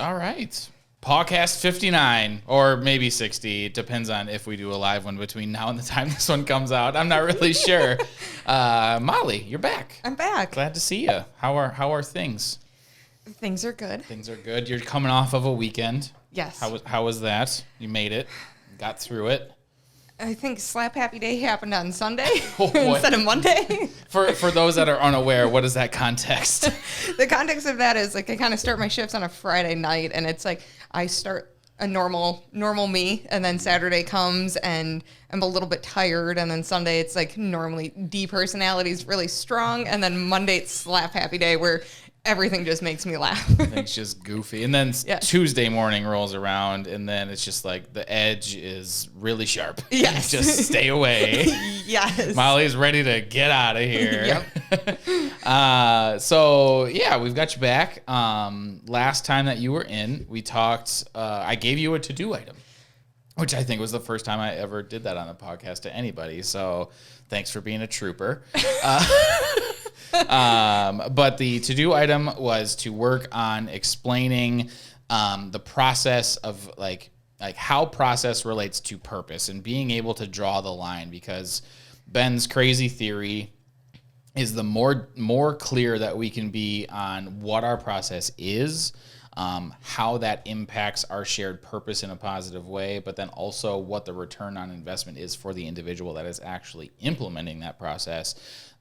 All right. PAWCast 59 or maybe 60. It depends on if we do a live one between now and the time this one comes out. I'm not really sure. Molly, you're back. I'm back. Glad to see you. How are things? Things are good. Things are good. You're coming off of a weekend. Yes. How was that? You made it. Got through it. I think Slap Happy Day happened on Sunday Oh, boy. instead of Monday. For those that are unaware, what is that context? The context of that is like I kind of start my shifts on a Friday night, and it's like I start a normal me, and then Saturday comes and I'm a little bit tired, and then Sunday it's like normally D personality is really strong, and then Monday it's Slap Happy Day where everything just makes me laugh. It's just goofy. And then Tuesday morning rolls around, and then it's just like the edge is really sharp. Yes. Just stay away. Yes. Molly's ready to get out of here. Yep. So, yeah, we've got you back. Last time that you were in, we talked, I gave you a to-do item, which I think was the first time I ever did that on a podcast to anybody. So thanks for being a trooper. But the to-do item was to work on explaining the process of like how process relates to purpose and being able to draw the line, because Ben's crazy theory is the more clear that we can be on what our process is, how that impacts our shared purpose in a positive way, but then also what the return on investment is for the individual that is actually implementing that process,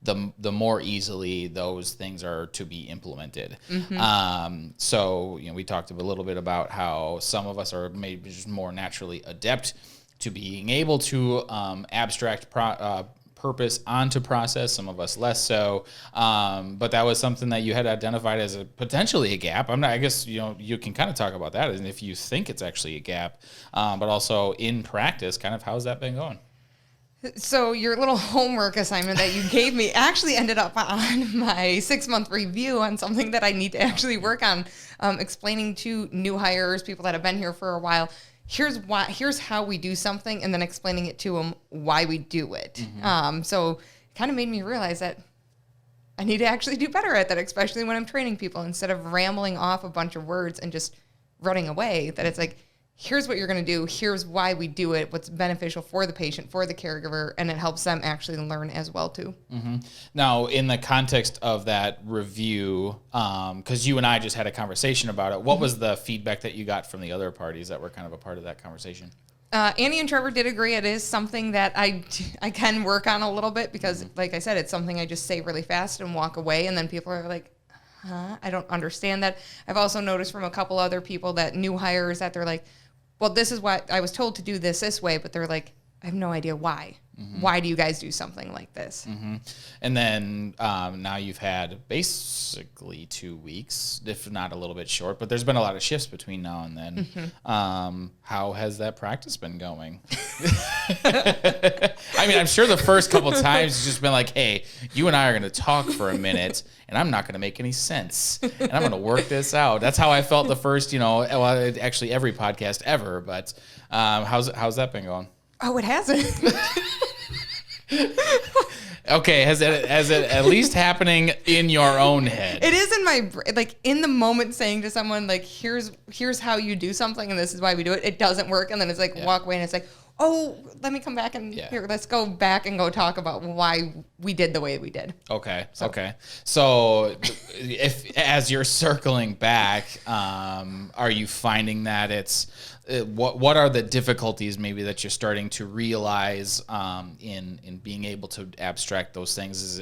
the more easily those things are to be implemented. Mm-hmm. So, we talked a little bit about how some of us are maybe just more naturally adept to being able to abstract purpose onto process, some of us less so, but that was something that you had identified as potentially a gap. I guess you can kind of talk about that, and if you think it's actually a gap, but also in practice, kind of how's that been going? So your little homework assignment that you gave me actually ended up on my 6-month review on something that I need to actually work on, explaining to new hires, people that have been here for a while, here's how we do something, and then explaining it to them why we do it. Mm-hmm. So it kind of made me realize that I need to actually do better at that, especially when I'm training people, instead of rambling off a bunch of words and just running away, that it's like, here's what you're going to do, here's why we do it, what's beneficial for the patient, for the caregiver, and it helps them actually learn as well too. Mm-hmm. Now, in the context of that review, because you and I just had a conversation about it, what was the feedback that you got from the other parties that were kind of a part of that conversation? Annie and Trevor did agree it is something that I can work on a little bit, because like I said, it's something I just say really fast and walk away, and then people are like, I don't understand that. I've also noticed from a couple other people that new hires that they're like, well, this is what I was told to do this way, but they're like, I have no idea why. Mm-hmm. Why do you guys do something like this? Mm-hmm. And then now you've had basically 2 weeks, if not a little bit short, but there's been a lot of shifts between now and then. Mm-hmm. How has that practice been going? I mean, I'm sure the first couple times it's just been like, hey, you and I are going to talk for a minute, and I'm not going to make any sense, and I'm going to work this out. That's how I felt the first, actually every podcast ever. But how's that been going? Oh, it hasn't. Okay, has it at least happening in your own head? It is in my like in the moment, saying to someone like, here's how you do something, and this is why we do it. It doesn't work, and then it's like walk away, and it's like, oh, let me come back and here, let's go back and go talk about why we did the way we did. Okay. So if as you're circling back, are you finding that it's what are the difficulties maybe that you're starting to realize in being able to abstract those things?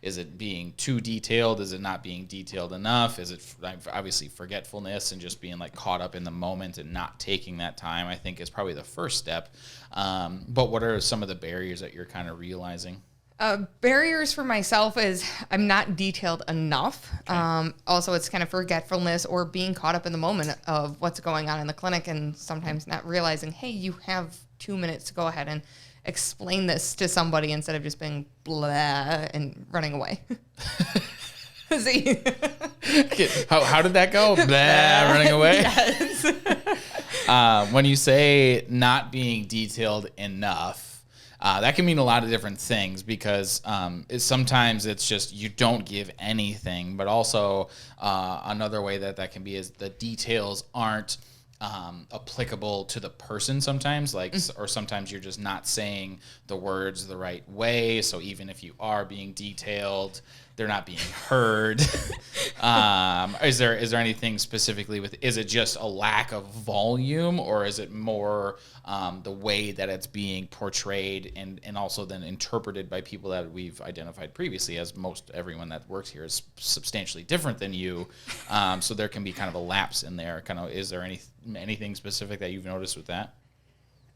Is it being too detailed? Is it not being detailed enough? Is it obviously forgetfulness and just being like caught up in the moment and not taking that time, I think is probably the first step. But what are some of the barriers that you're kind of realizing? Barriers for myself is I'm not detailed enough. Okay. Also, it's kind of forgetfulness or being caught up in the moment of what's going on in the clinic, and sometimes not realizing, hey, you have 2 minutes to go ahead and explain this to somebody instead of just being blah and running away. See? How did that go? Blah, running away? Yes. When you say not being detailed enough, That can mean a lot of different things because sometimes it's just you don't give anything, but also another way that can be is the details aren't applicable to the person sometimes, or sometimes you're just not saying the words the right way. So even if you are being detailed, they're not being heard. Is there anything specifically is it just a lack of volume, or is it more the way that it's being portrayed and also then interpreted by people that we've identified previously, as most everyone that works here is substantially different than you. So there can be kind of a lapse in there. Is there anything specific that you've noticed with that?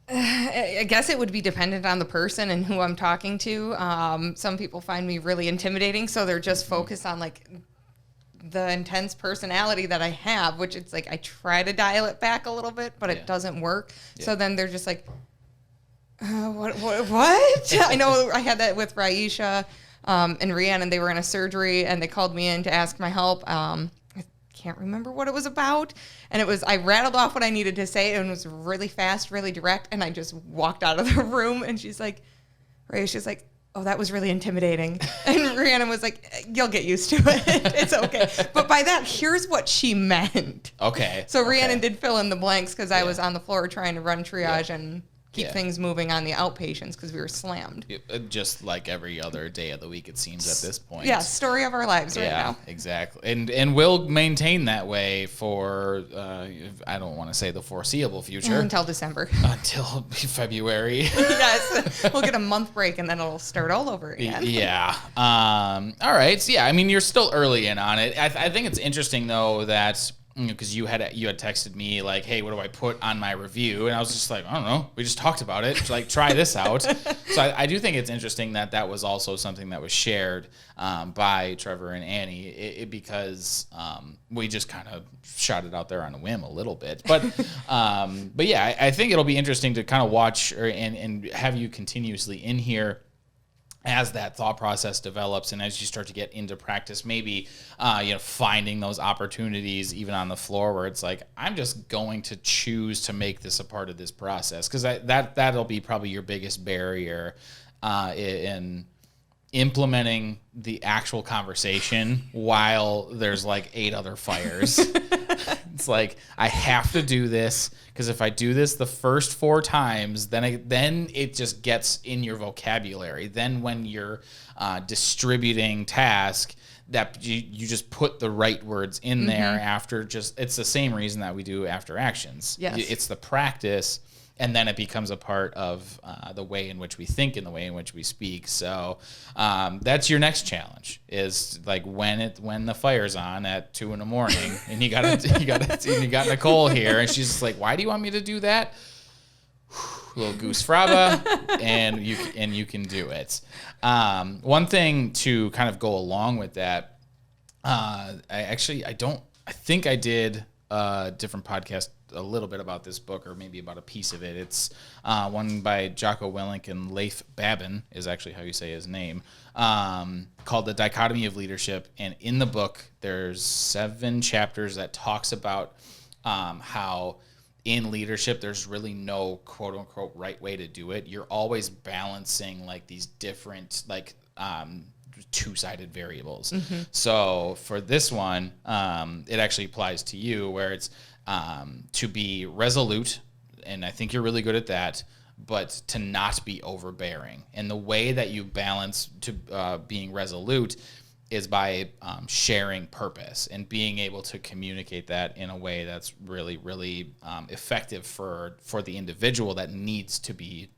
I guess it would be dependent on the person and who I'm talking to. Some people find me really intimidating, so they're just focused on like the intense personality that I have, which it's like I try to dial it back a little bit, but it doesn't work. Yeah. So then they're just like, what? I know I had that with Raisha and Rhiannon. They were in a surgery, and they called me in to ask my help. Can't remember what it was about, and I rattled off what I needed to say, and it was really fast, really direct, and I just walked out of the room, and she's like, oh, that was really intimidating. And Rhiannon was like, you'll get used to it. It's okay. But by that, here's what she meant. Okay. So Rhiannon did fill in the blanks because I was on the floor trying to run triage and keep things moving on the outpatients because we were slammed. Just like every other day of the week, it seems at this point. Yeah, story of our lives right now. Yeah, exactly. And we'll maintain that way for, I don't want to say the foreseeable future. Until December. Until February. Yes. We'll get a month break and then it'll start all over again. Yeah. All right. So, yeah, I mean, you're still early in on it. I think it's interesting, though, that... because you had texted me like, hey, what do I put on my review? And I was just like, I don't know. We just talked about it. Like, try this out. So I do think it's interesting that was also something that was shared by Trevor and Annie because we just kind of shot it out there on a whim a little bit. But yeah, I think it'll be interesting to kind of watch and have you continuously in here as that thought process develops and as you start to get into practice, maybe, finding those opportunities even on the floor where it's like, I'm just going to choose to make this a part of this process. Cause that'll be probably your biggest barrier, in implementing the actual conversation while there's like 8 other fires. It's like, I have to do this because if I do this the first 4 times, then it just gets in your vocabulary. Then when you're distributing task, that you just put the right words in there after it's the same reason that we do after actions. Yes. It's the practice. And then it becomes a part of the way in which we think and the way in which we speak. So that's your next challenge is like when the fire's on at 2 a.m. and you got Nicole here and she's just like, why do you want me to do that? Little goose fraba, and you can do it. One thing to kind of go along with that, I think I did a different podcast a little bit about this book, or maybe about a piece of it. It's one by Jocko Willink and Leif Babin is actually how you say his name, called The Dichotomy of Leadership. And in the book, there's 7 chapters that talks about how in leadership, there's really no quote unquote right way to do it. You're always balancing like these different like 2-sided variables. So for this one, it actually applies to you where it's to be resolute, and I think you're really good at that, but to not be overbearing. And the way that you balance to being resolute is by sharing purpose and being able to communicate that in a way that's really, really effective for the individual that needs to be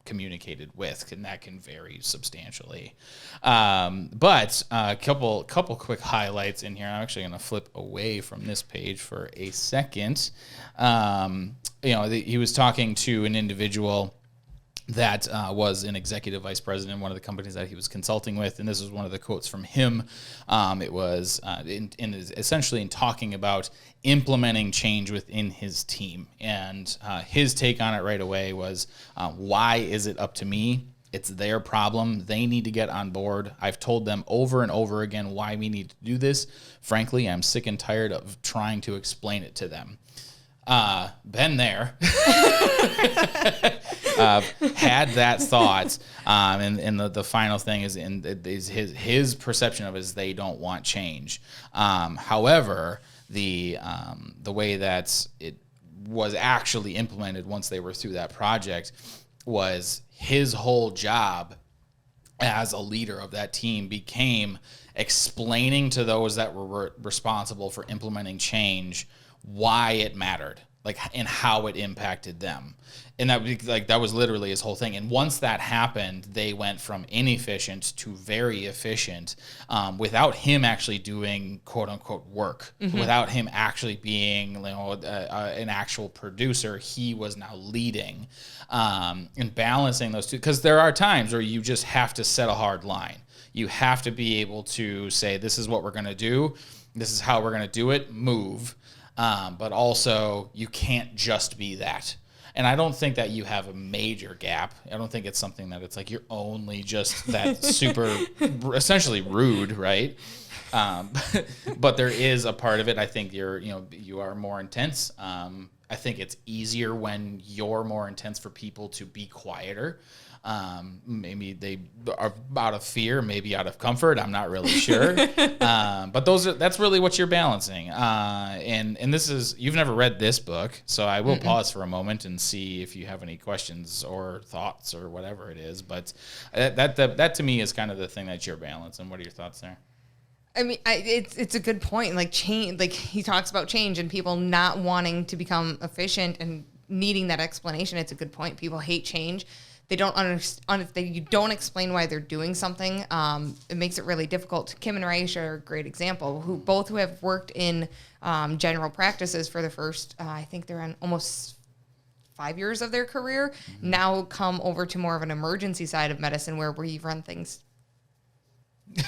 communicated with, and that can vary substantially. But a couple quick highlights in here. I'm actually going to flip away from this page for a second. He was talking to an individual that was an executive vice president in one of the companies that he was consulting with, and this was one of the quotes from him. It was essentially in talking about implementing change within his team, and his take on it right away was, why is it up to me? It's their problem. They need to get on board. I've told them over and over again why we need to do this. Frankly, I'm sick and tired of trying to explain it to them. Been there. Had that thought. And the final thing is his perception of it is they don't want change. However, the way that it was actually implemented once they were through that project was his whole job as a leader of that team became explaining to those that were responsible for implementing change why it mattered, like, and how it impacted them. And that was literally his whole thing. And once that happened, they went from inefficient to very efficient, without him actually doing quote unquote work, without him actually being, an actual producer. He was now leading, and balancing those two. Because there are times where you just have to set a hard line. You have to be able to say, this is what we're going to do. This is how we're going to do it. Move. But also, you can't just be that. And I don't think that you have a major gap. I don't think it's something that it's like you're only just that super, essentially rude, right? But there is a part of it. I think you are more intense. I think it's easier when you're more intense for people to be quieter. Maybe they are out of fear, maybe out of comfort. I'm not really sure. But that's really what you're balancing. And this is, you've never read this book, so I will pause for a moment and see if you have any questions or thoughts or whatever it is. But that to me is kind of the thing that you're balancing. What are your thoughts there? I mean, it's a good point. Like change, like he talks about change and people not wanting to become efficient and needing that explanation. It's a good point. People hate change. They don't understand. You don't explain why they're doing something. It makes it really difficult. Kim and Raisha are a great example. Who have worked in general practices for the first, I think they're on almost 5 years of their career. Now come over to more of an emergency side of medicine where we run things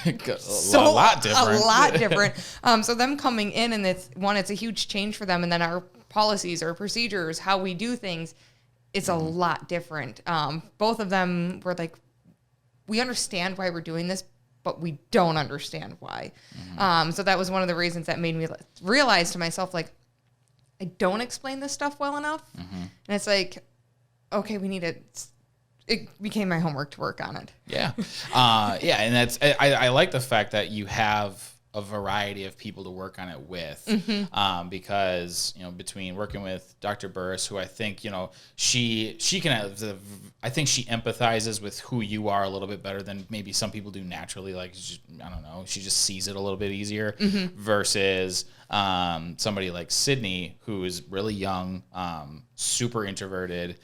a lot different. So them coming in, and it's a huge change for them. And then our policies, our procedures, how we do things, it's a lot different. Both of them were like, we understand why we're doing this, but we don't understand why. So that was one of the reasons that made me realize to myself, like, I don't explain this stuff well enough. And it's like, okay, it became my homework to work on it. Yeah. And that's, I like the fact that you have a variety of people to work on it with, because, between working with Dr. Burris, who I think, she can have, I think she empathizes with who you are a little bit better than maybe some people do naturally. Like, I don't know, she just sees it a little bit easier versus somebody like Sydney, who is really young, super introverted.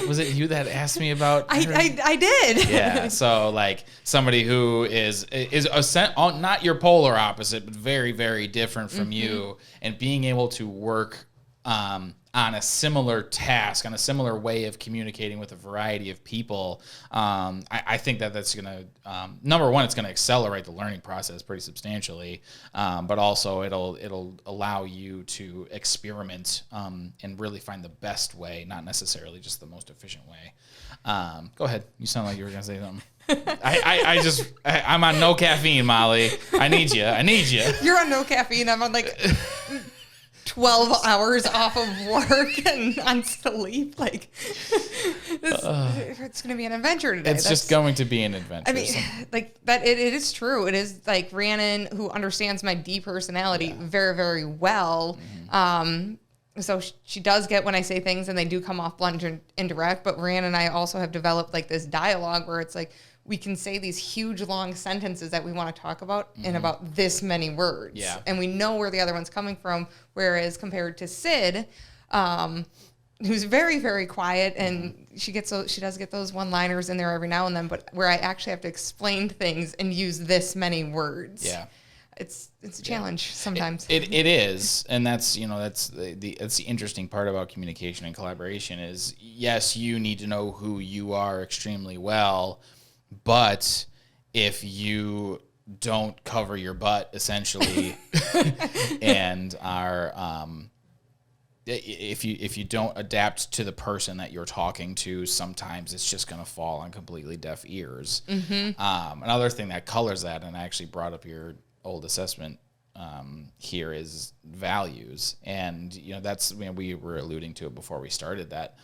Was it you that asked me about her? I did. Yeah. So like somebody who is not your polar opposite, but very, very different from you, and being able to work on a similar task, on a similar way of communicating with a variety of people, I think that's going to, number one, it's going to accelerate the learning process pretty substantially, but also it'll allow you to experiment and really find the best way, not necessarily just the most efficient way. Go ahead. You sound like you were going to say something. I'm on no caffeine, Molly. I need you. You're on no caffeine. I'm on like 12 hours off of work and on sleep. Like, it's going to be an adventure today. It's just going to be an adventure. I mean, like that. It is true. It is like Rhiannon, who understands my D personality very, very well. So she does get when I say things and they do come off blunt and indirect. But Rhiannon and I also have developed like this dialogue where it's like, we can say these huge long sentences that we want to talk about in about this many words. Yeah. And we know where the other one's coming from. Whereas compared to Sid, who's very, very quiet, and she does get those one-liners in there every now and then, but where I actually have to explain things and use this many words. Yeah. It's a challenge sometimes. It is, and that's the interesting part about communication and collaboration is, yes, you need to know who you are extremely well, but if you don't cover your butt essentially and are if you don't adapt to the person that you're talking to, sometimes it's just going to fall on completely deaf ears. Another thing that colors that, and I actually brought up your old assessment here is values. And, that's, we were alluding to it before we started that,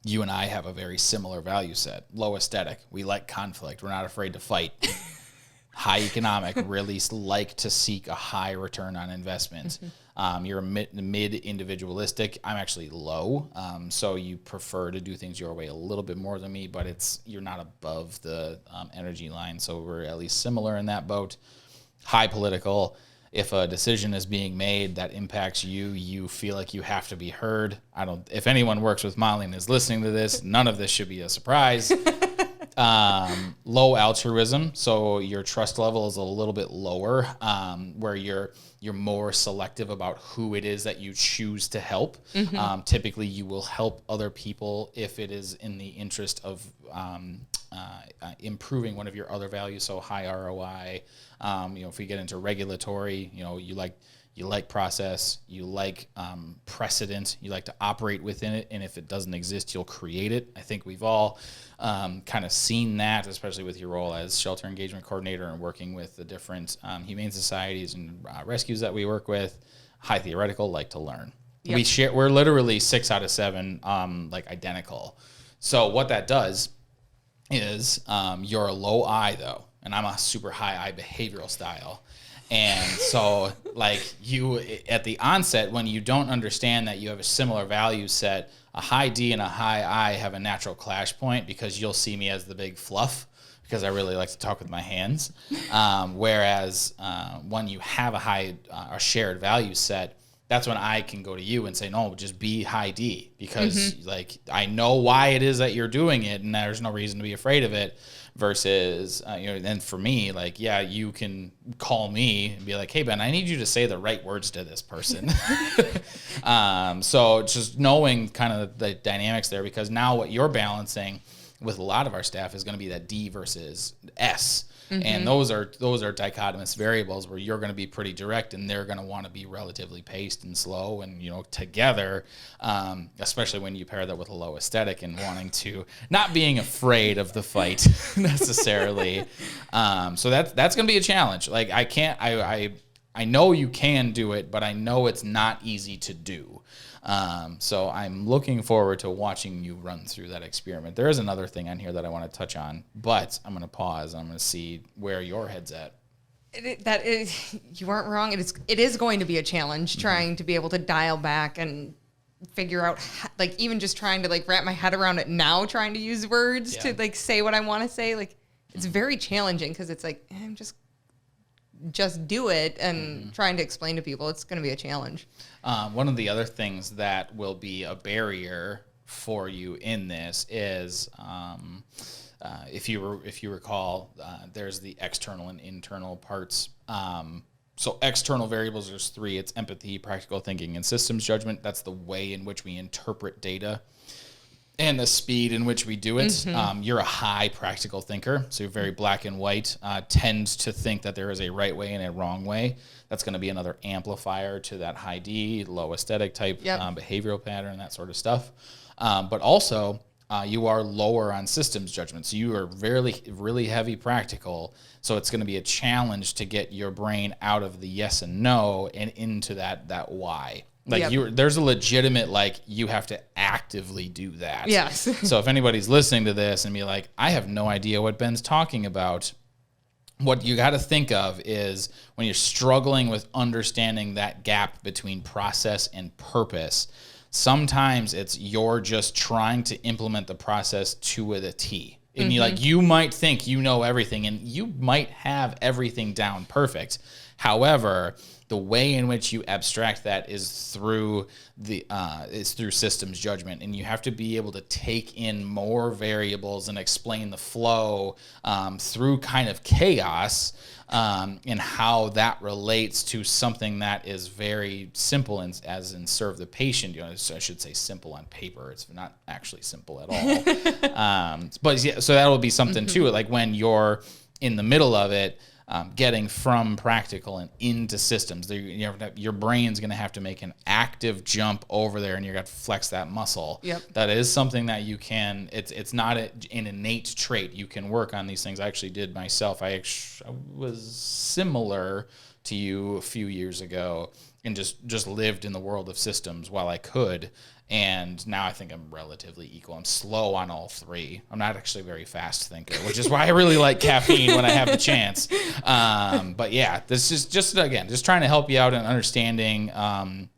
you and I have a very similar value set. Low aesthetic. We like conflict. We're not afraid to fight. High economic, really like to seek a high return on investment. You're a mid individualistic. I'm actually low. So you prefer to do things your way a little bit more than me, but you're not above the energy line. So we're at least similar in that boat. High political. If a decision is being made that impacts you, you feel like you have to be heard. If anyone works with Molly and is listening to this, none of this should be a surprise. Low altruism, so your trust level is a little bit lower, where you're more selective about who it is that you choose to help. Typically, you will help other people if it is in the interest of improving one of your other values. So high ROI. If we get into regulatory, you like process, you like precedent, you like to operate within it, and if it doesn't exist, you'll create it. I think we've all kind of seen that, especially with your role as shelter engagement coordinator and working with the different humane societies and rescues that we work with. High theoretical, like to learn. Yep. We're literally 6 out of 7 identical. So what that does is you're a low I though, and I'm a super high I behavioral style. And so, you, at the onset, when you don't understand that you have a similar value set, a high D and a high I have a natural clash point because you'll see me as the big fluff because I really like to talk with my hands. Whereas when you have a shared value set, that's when I can go to you and say, no, just be high D because I know why it is that you're doing it and there's no reason to be afraid of it. Versus, and for me, you can call me and be like, hey, Ben, I need you to say the right words to this person. So just knowing kind of the dynamics there, because now what you're balancing with a lot of our staff is going to be that D versus S. And those are dichotomous variables where you're going to be pretty direct and they're going to want to be relatively paced and slow and, together, especially when you pair that with a low aesthetic and wanting to not being afraid of the fight necessarily. So that's going to be a challenge. I know you can do it, but I know it's not easy to do. So I'm looking forward to watching you run through that experiment. There is another thing on here that I want to touch on, but I'm going to pause. I'm going to see where your head's at. You aren't wrong. It is going to be a challenge trying to be able to dial back and figure out, even just trying to wrap my head around it now, trying to use words to say what I want to say. It's very challenging because it's I'm just do it and trying to explain to people, it's going to be a challenge. One of the other things that will be a barrier for you in this is, if you recall, there's the external and internal parts. So external variables, there's 3. It's empathy, practical thinking, and systems judgment. That's the way in which we interpret data and the speed in which we do it. You're a high practical thinker, so you're very black and white, tends to think that there is a right way and a wrong way. That's going to be another amplifier to that high D, low aesthetic type behavioral pattern, that sort of stuff. But also, you are lower on systems judgment, so you are really heavy practical, so it's going to be a challenge to get your brain out of the yes and no and into that why. There's a legitimate, you have to actively do that. Yes. So if anybody's listening to this and be like, I have no idea what Ben's talking about, what you got to think of is when you're struggling with understanding that gap between process and purpose, sometimes you're just trying to implement the process to the T. And you might think you know everything and you might have everything down perfect. However, the way in which you abstract that is through systems judgment, and you have to be able to take in more variables and explain the flow through kind of chaos, and how that relates to something that is very simple, as in serve the patient. So I should say simple on paper. It's not actually simple at all. But yeah, so that will be something too. When you're in the middle of it. getting from practical and into systems. Your brain's going to have to make an active jump over there, and you're going to flex that muscle. Yep. That is something that you can. It's not an innate trait. You can work on these things. I actually did myself. I was similar to you a few years ago, and just lived in the world of systems while I could. And now I think I'm relatively equal. I'm slow on all three. I'm not actually a very fast thinker, which is why I really like caffeine when I have the chance. But yeah, this is just trying to help you out in understanding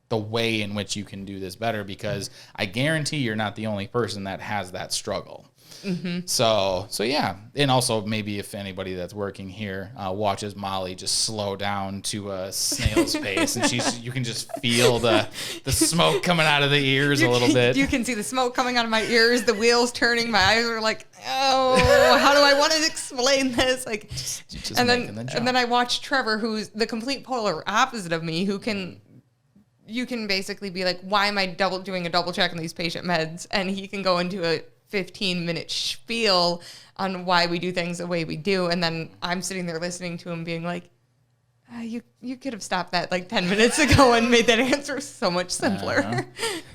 the way in which you can do this better, because I guarantee you're not the only person that has that struggle. Mm-hmm. So yeah. And also maybe if anybody that's working here watches Molly just slow down to a snail's pace, and you can just feel the smoke coming out of the ears a little bit. You can see the smoke coming out of my ears, the wheels turning, my eyes are like, oh, how do I want to explain this? Like, just and then I watch Trevor, who's the complete polar opposite of me, you can basically be like, why am I doing a double check on these patient meds? And he can go into a 15-minute spiel on why we do things the way we do, and then I'm sitting there listening to him being like, you could have stopped that like 10 minutes ago and made that answer so much simpler.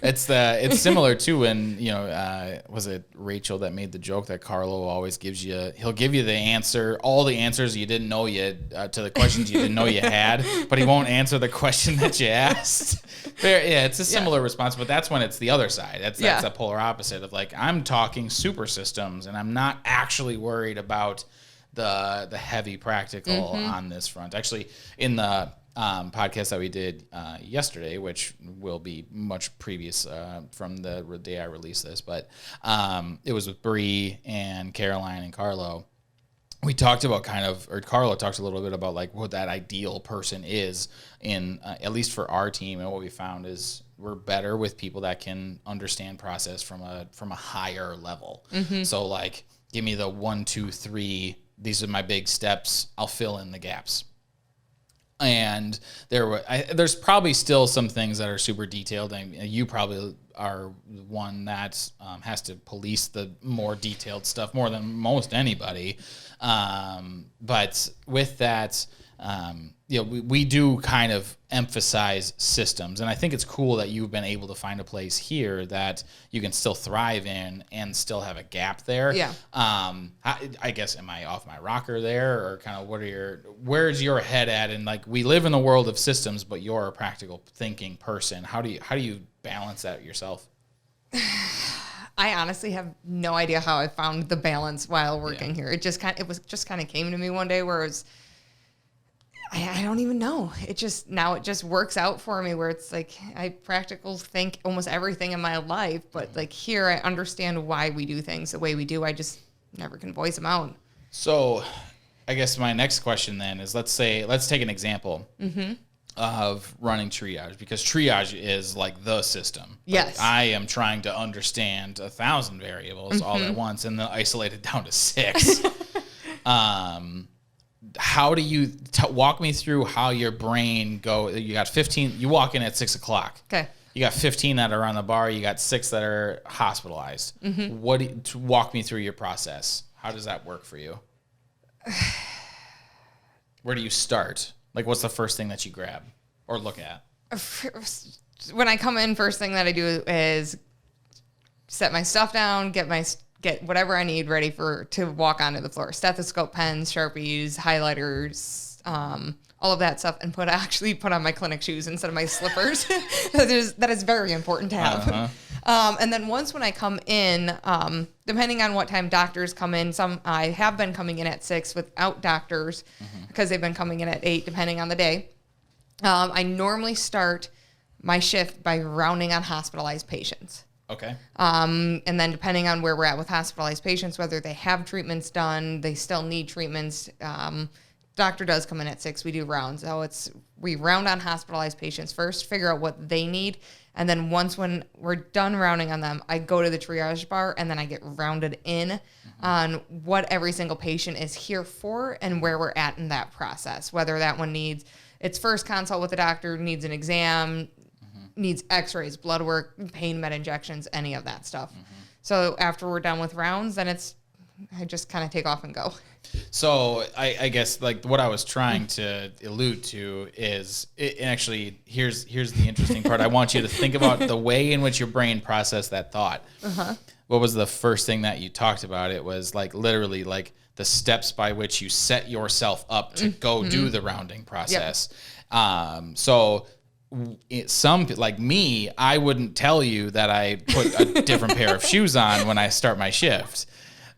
It's similar to when, was it Rachel that made the joke that Carlo always gives you, he'll give you the answer, all the answers you didn't know to the questions you didn't know you had, but he won't answer the question that you asked. It's a similar response, but that's when it's the other side. That's a polar opposite of like, I'm talking super systems and I'm not actually worried about the heavy practical on this front. Actually, in the podcast that we did yesterday, which will be much previous from the day I released this, but it was with Bree and Caroline and Carlo. We talked about Carlo talked a little bit about like what that ideal person is in, at least for our team. And what we found is we're better with people that can understand process from a higher level. Mm-hmm. So like, give me the 1, 2, 3, these are my big steps, I'll fill in the gaps. And there's probably still some things that are super detailed. And you probably are one that has to police the more detailed stuff more than most anybody. But with that, we do kind of emphasize systems. And I think it's cool that you've been able to find a place here that you can still thrive in and still have a gap there. Yeah. I guess, am I off my rocker there, or kind of where's your head at? And like, we live in the world of systems, but you're a practical thinking person. How do you balance that yourself? I honestly have no idea how I found the balance while working here. It just kind of came to me one day where it was, I don't even know. It just works out for me, where it's like I practical think almost everything in my life, but like here I understand why we do things the way we do. I just never can voice them out. So I guess my next question then is, let's take an example of running triage, because triage is like the system. Yes. Like, I am trying to understand 1,000 variables all at once and then isolate it down to 6. How do you walk me through how your brain you got 15, you walk in at 6 o'clock. Okay. You got 15 that are on the bar. You got 6 that are hospitalized. Mm-hmm. Walk me through your process. How does that work for you? Where do you start? Like, what's the first thing that you grab or look at? When I come in, first thing that I do is set my stuff down, get whatever I need ready to walk onto the floor. Stethoscope, pens, Sharpies, highlighters, all of that stuff, and put on my clinic shoes instead of my slippers. That is very important to have. And then when I come in, depending on what time doctors come in, I have been coming in at 6 without doctors because they've been coming in at 8, depending on the day. I normally start my shift by rounding on hospitalized patients. Okay. And then depending on where we're at with hospitalized patients, whether they have treatments done, they still need treatments. Doctor does come in at 6. We do rounds. So we round on hospitalized patients first, figure out what they need. And then when we're done rounding on them, I go to the triage bar and then I get rounded in on what every single patient is here for and where we're at in that process. Whether that one needs its first consult with the doctor, needs an exam, needs x-rays, blood work, pain med injections, any of that stuff. So after we're done with rounds, then it's I just kind of take off and go. So I guess like what I was trying to allude to is, and actually here's the interesting part. I want you to think about the way in which your brain processed that thought. What was the first thing that you talked about? It was like literally like the steps by which you set yourself up to go do the rounding process. So some like me, I wouldn't tell you that I put a different pair of shoes on when I start my shift.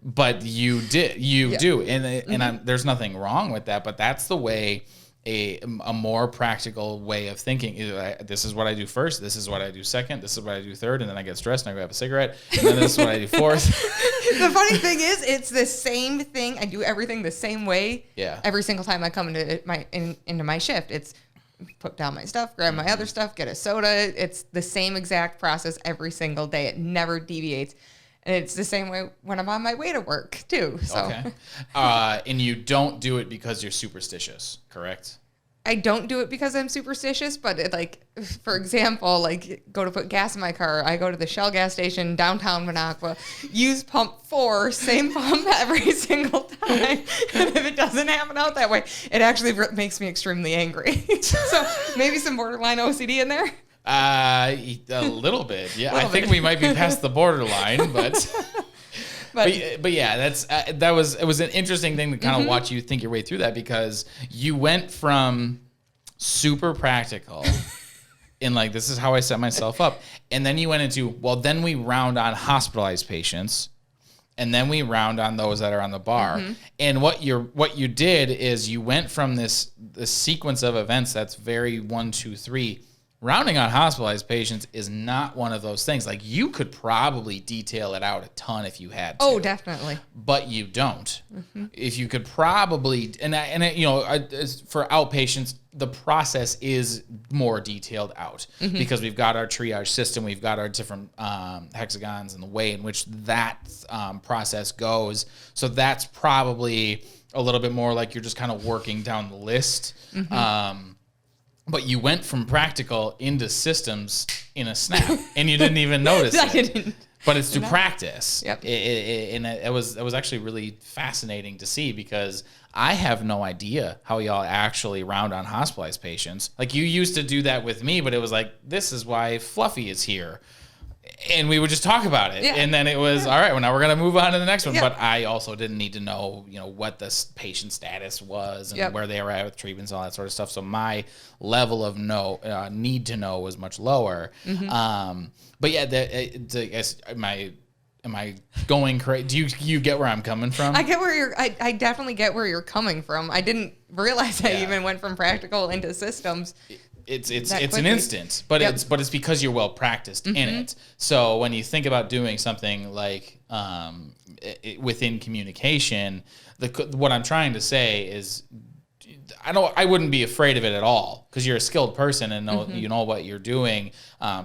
But you do, and there's nothing wrong with that. But that's the way a more practical way of thinking. This is what I do first. This is what I do second. This is what I do third, and then I get stressed and I go have a cigarette. And then this is what I do fourth. The funny thing is, it's the same thing. I do everything the same way. Yeah. Every single time I come into my shift, it's put down my stuff, grab my other stuff, get a soda. It's the same exact process every single day. It never deviates. And it's the same way when I'm on my way to work, too. So. Okay. And you don't do it because you're superstitious, correct? I don't do it because I'm superstitious, but like, for example, like go to put gas in my car. I go to the Shell gas station downtown Minocqua, use pump 4, same pump every single time. And if it doesn't happen out that way, it actually makes me extremely angry. So maybe some borderline OCD in there. A little bit, yeah. I think we might be past the borderline, but yeah, it was an interesting thing to kind of watch you think your way through that, because you went from super practical and like, this is how I set myself up, and then you went into, well, then we round on hospitalized patients, and then we round on those that are on the bar. And what you did is you went from this sequence of events that's very 1, 2, 3. Rounding on hospitalized patients is not one of those things. Like, you could probably detail it out a ton if you had to. Oh, definitely. But you don't. If you could probably, and for outpatients, the process is more detailed out because we've got our triage system, we've got our different hexagons and the way in which that process goes. So that's probably a little bit more like you're just kind of working down the list. But you went from practical into systems in a snap, and you didn't even notice it. Didn't. But it's through practice. Yep. It was actually really fascinating to see, because I have no idea how y'all actually round on hospitalized patients. Like, you used to do that with me, but it was like, this is why Fluffy is here. And we would just talk about it. Yeah. And then it was, all right, well, now we're going to move on to the next one. Yeah. But I also didn't need to know, what the patient status was and where they were at with treatments and all that sort of stuff. So my level of need to know was much lower. But yeah, am I going crazy? Do you get where I'm coming from? I get where I definitely get where you're coming from. I didn't realize I even went from practical into systems. It's an instant, but it's because you're well practiced in it. So when you think about doing something like within communication, what I'm trying to say is, I wouldn't be afraid of it at all, because you're a skilled person and you know what you're doing.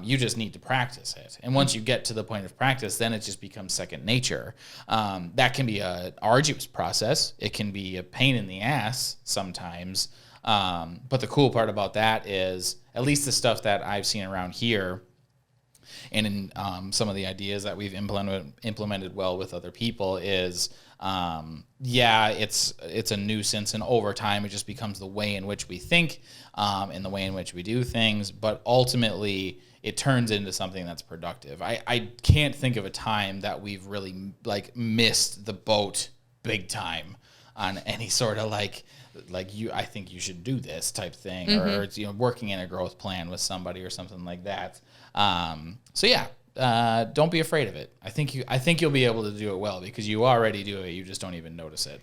You just need to practice it, and once you get to the point of practice, then it just becomes second nature. That can be an arduous process. It can be a pain in the ass sometimes. But the cool part about that is, at least the stuff that I've seen around here, and in some of the ideas that we've implemented well with other people, is it's a nuisance, and over time it just becomes the way in which we think and the way in which we do things. But ultimately, it turns into something that's productive. I can't think of a time that we've really missed the boat big time on any sort of I think you should do this type thing, or it's, working in a growth plan with somebody or something like that. Don't be afraid of it. I think you'll be able to do it well, because you already do it. You just don't even notice it.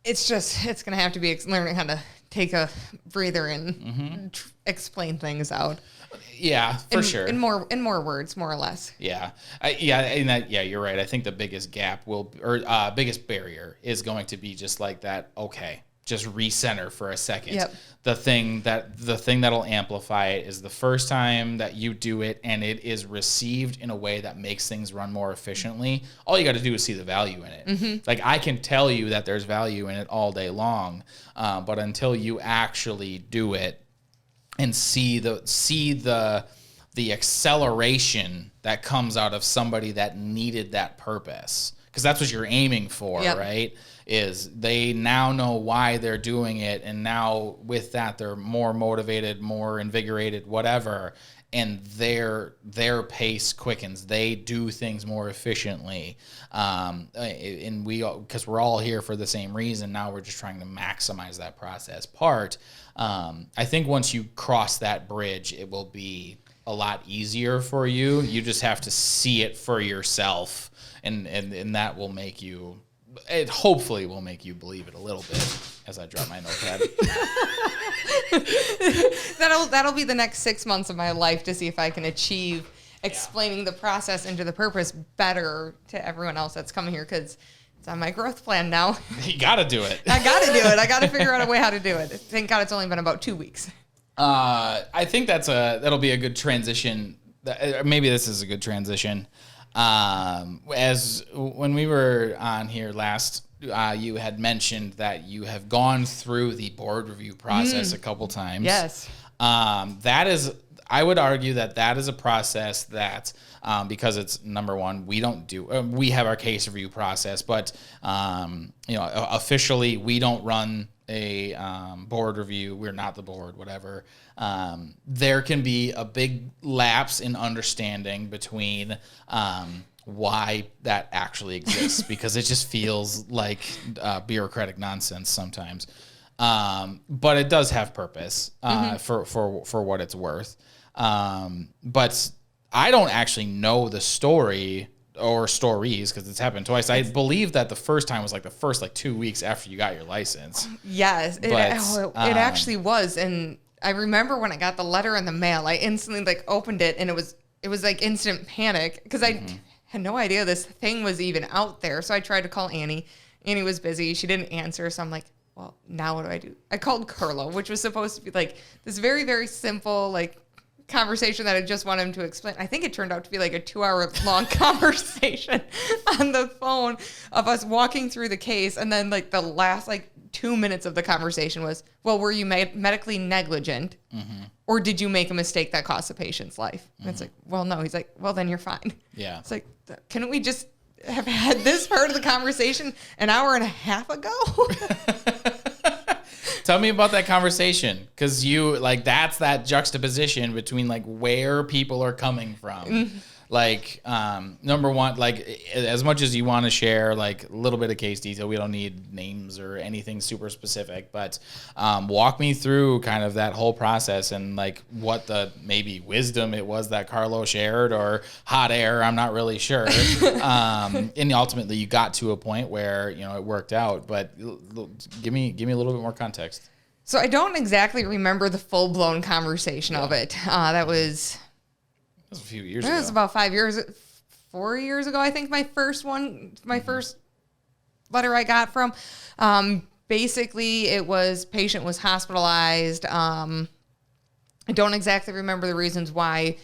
It's going to have to be learning how to take a breather and explain things out. Yeah, for sure. In more words, more or less. Yeah. You're right. I think the biggest gap biggest barrier is going to be just like that. Okay, just recenter for a second. Yep. The thing that'll amplify it is the first time that you do it and it is received in a way that makes things run more efficiently. All you got to do is see the value in it. Like, I can tell you that there's value in it all day long, but until you actually do it and see the acceleration that comes out of somebody that needed that purpose. because that's what you're aiming for, Yep. right? Is they now know why they're doing it, and now with that they're more motivated, more invigorated, whatever, and their pace quickens. They do things more efficiently, and because we're all here for the same reason. Now we're just trying to maximize that process part. I think once you cross that bridge, it will be a lot easier for you. You just have to see it for yourself, and that will make you. It hopefully will make you believe it a little bit as I drop my notepad. That'll be the next 6 months of my life to see if I can achieve explaining the process into the purpose better to everyone else that's coming here, because it's on my growth plan now. You got to do it. I got to do it. I got to figure out a way how to do it. Thank God it's only been about 2 weeks. I think that'll be a good transition. Maybe this is a good transition. As when we were on here last, you had mentioned that you have gone through the board review process a couple times. Yes. That is, I would argue that is a process that, because it's number one, we don't do, we have our case review process, but, officially we don't run a board review. We're not the board, whatever. There can be a big lapse in understanding between why that actually exists, because it just feels like bureaucratic nonsense sometimes. But it does have purpose for what it's worth. But I don't actually know the story or stories, because it's happened twice. I believe that the first time was like the first 2 weeks after you got your license. Yes, it actually was. And I remember when I got the letter in the mail, I instantly opened it, and it was like instant panic, because I had no idea this thing was even out there. So I tried to call Annie. Annie was busy. She didn't answer. So I'm like, well, now what do I do? I called Carlo, which was supposed to be this very, very simple, conversation that I just wanted him to explain. I think it turned out to be a 2-hour-long conversation on the phone of us walking through the case. And then the last 2 minutes of the conversation was, well, were you medically negligent or did you make a mistake that cost the patient's life? And it's well, no. He's like, well, then you're fine. Yeah. It's couldn't we just have had this part of the conversation an hour and a half ago? Tell me about that conversation, because you that's that juxtaposition between where people are coming from. Number one, as much as you want to share a little bit of case detail, we don't need names or anything super specific, but walk me through kind of that whole process and what the maybe wisdom it was that Carlo shared, or hot air, I'm not really sure. And ultimately you got to a point where it worked out, but give me a little bit more context. So I don't exactly remember the full-blown conversation of it. That was a few years ago. It was about 4 years ago, I think, my first letter I got from. Basically, it was patient was hospitalized. I don't exactly remember the reasons why.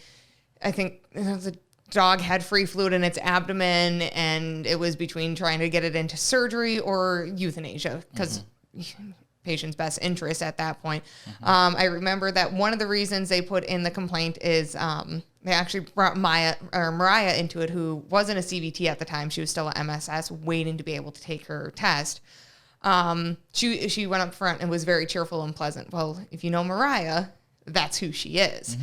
I think the dog had free fluid in its abdomen, and it was between trying to get it into surgery or euthanasia, because patient's best interest at that point. I remember that one of the reasons they put in the complaint is they actually brought Mariah into it, who wasn't a CVT at the time. She was still an MSS, waiting to be able to take her test. She went up front and was very cheerful and pleasant. Well, if you know Mariah, that's who she is.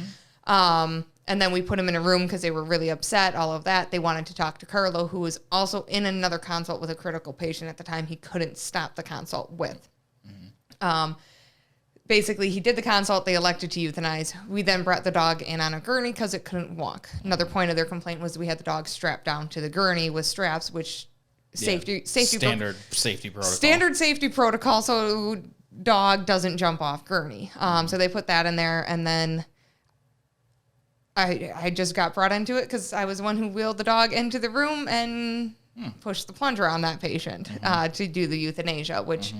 And then we put them in a room because they were really upset, all of that. They wanted to talk to Carlo, who was also in another consult with a critical patient at the time he couldn't stop the consult with. Basically, he did the consult. They elected to euthanize. We then brought the dog in on a gurney because it couldn't walk. Another point of their complaint was we had the dog strapped down to the gurney with straps, which standard safety protocol. So dog doesn't jump off gurney. So they put that in there, and then I just got brought into it because I was the one who wheeled the dog into the room and pushed the plunger on that patient to do the euthanasia, which.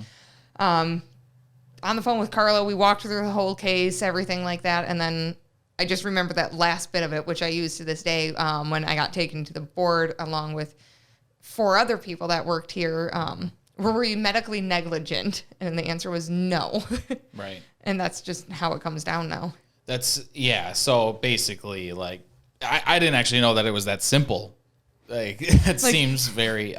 On the phone with Carlo, we walked through the whole case, everything like that. And then I just remember that last bit of it, which I use to this day, when I got taken to the board along with 4 other people that worked here. Were we medically negligent? And the answer was no. Right. And that's just how it comes down now. So basically, I didn't actually know that it was that simple. Like it seems very,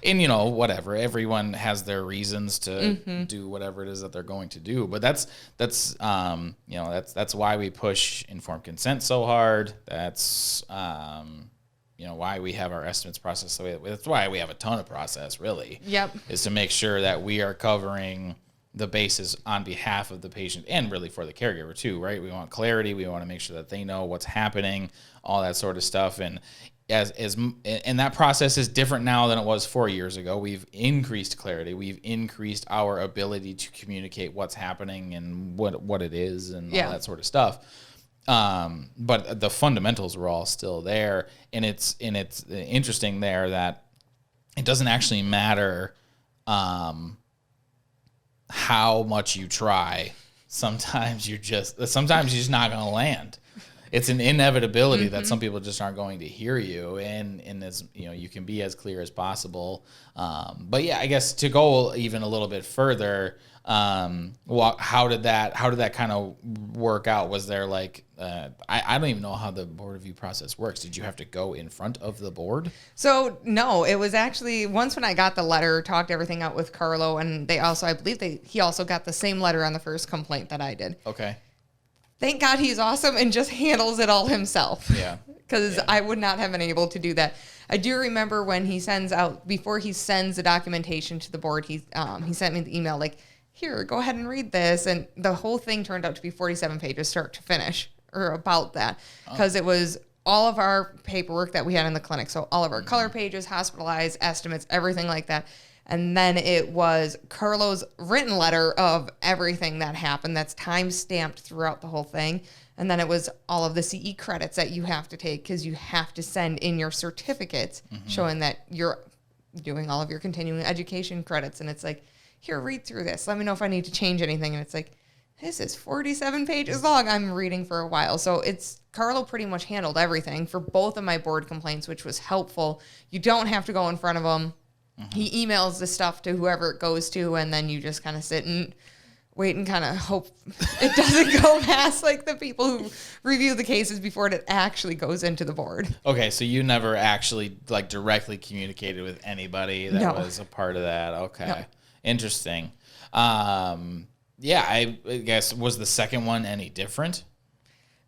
whatever. Everyone has their reasons to do whatever it is that they're going to do. But that's why we push informed consent so hard. That's, why we have our estimates process. So that's why we have a ton of process, really. Yep. Is to make sure that we are covering the basis on behalf of the patient and really for the caregiver too, right? We want clarity. We want to make sure that they know what's happening, all that sort of stuff. And and that process is different now than it was 4 years ago. We've increased clarity. We've increased our ability to communicate what's happening and what it is and all that sort of stuff. But the fundamentals were all still there. And it's interesting there that it doesn't actually matter how much you try. Sometimes you're just not going to land. It's an inevitability that some people just aren't going to hear you, and as you can be as clear as possible. But yeah, I guess to go even a little bit further, how did that kind of work out? Was there like I don't even know how the board review process works. Did you have to go in front of the board? So no, it was actually once when I got the letter, talked everything out with Carlo, and I believe he also got the same letter on the first complaint that I did. Okay. Thank God he's awesome and just handles it all himself. Yeah. Because I would not have been able to do that. I do remember when before he sends the documentation to the board, he sent me the email like, here, go ahead and read this. And the whole thing turned out to be 47 pages start to finish or about that. Because it was all of our paperwork that we had in the clinic. So all of our color pages, hospitalized, estimates, everything like that. And then it was Carlo's written letter of everything that happened that's time-stamped throughout the whole thing. And then it was all of the CE credits that you have to take because you have to send in your certificates showing that you're doing all of your continuing education credits. And it's like, here, read through this. Let me know if I need to change anything. And it's like, this is 47 pages long. I'm reading for a while. So Carlo pretty much handled everything for both of my board complaints, which was helpful. You don't have to go in front of them. He emails the stuff to whoever it goes to, and then you just kind of sit and wait and kind of hope it doesn't go past like the people who review the cases before it actually goes into the board. Okay, so you never actually like directly communicated with anybody that was a part of that. Okay, no. Interesting. Yeah, I guess was the second one any different?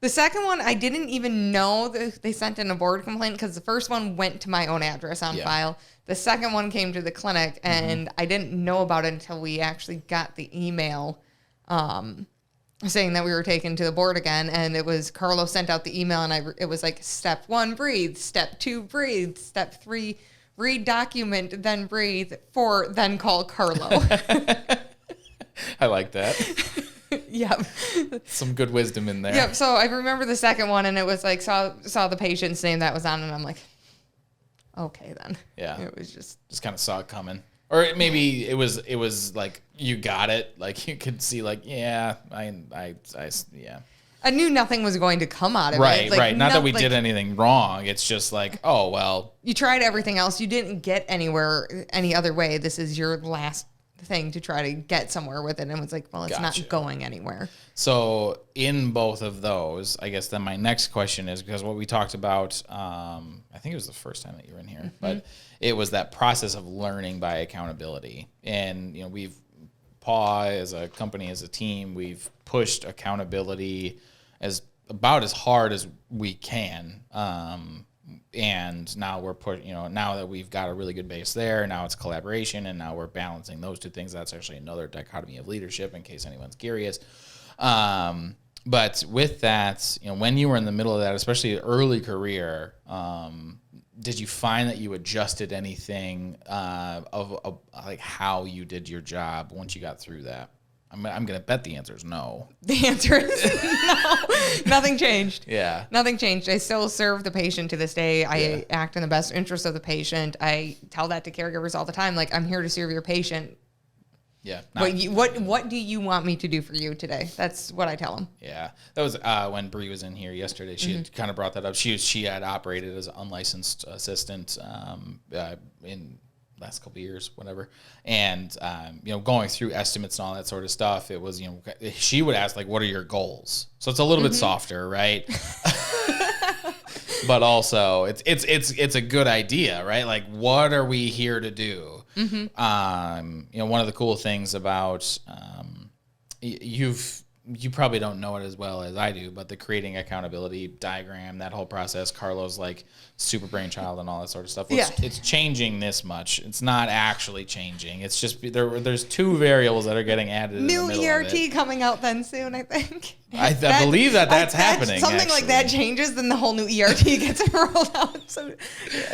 The second one, I didn't even know that they sent in a board complaint because the first one went to my own address on file. The second one came to the clinic, and I didn't know about it until we actually got the email saying that we were taken to the board again. And it was Carlo sent out the email, and it was like step 1, breathe. Step 2, breathe. Step 3, read document, then breathe. 4, then call Carlo. I like that. Yep. Some good wisdom in there. Yep. So I remember the second one, and it was like saw the patient's name that was on, and I'm like, okay then. Yeah. It was just kind of saw it coming, or maybe it was like you got it, like you could see, like yeah. I knew nothing was going to come out of it. Like, right. Not that we did anything wrong. It's just like, oh well. You tried everything else. You didn't get anywhere any other way. This is your last thing to try to get somewhere with it, and it's like, well, it's not going anywhere. So in both of those, I guess then my next question is, because what we talked about, I think it was the first time that you were in here, but it was that process of learning by accountability. And we've PAW as a company, as a team, we've pushed accountability about as hard as we can. And now we're now that we've got a really good base there, now it's collaboration, and now we're balancing those two things. That's actually another dichotomy of leadership, in case anyone's curious. But with that, when you were in the middle of that, especially early career, did you find that you adjusted anything of like how you did your job once you got through that? I'm going to bet the answer is no. The answer is no. Nothing changed. Yeah. Nothing changed. I still serve the patient to this day. I act in the best interest of the patient. I tell that to caregivers all the time. Like, I'm here to serve your patient. Yeah. What do you want me to do for you today? That's what I tell them. Yeah. That was when Bree was in here yesterday. She had kind of brought that up. She had operated as an unlicensed assistant in last couple of years, whatever. And, going through estimates and all that sort of stuff, it was, she would ask, like, what are your goals? So it's a little bit softer, right? but also it's a good idea, right? Like, what are we here to do? One of the cool things about you probably don't know it as well as I do, but the creating accountability diagram, that whole process, Carlo's like super brainchild and all that sort of stuff. Well, it's changing this much. It's not actually changing. It's just there's two variables that are getting added. New in the middle ERT of it. coming out then soon, I think. I believe that's happening. Something like that changes, then the whole new ERT gets rolled out. So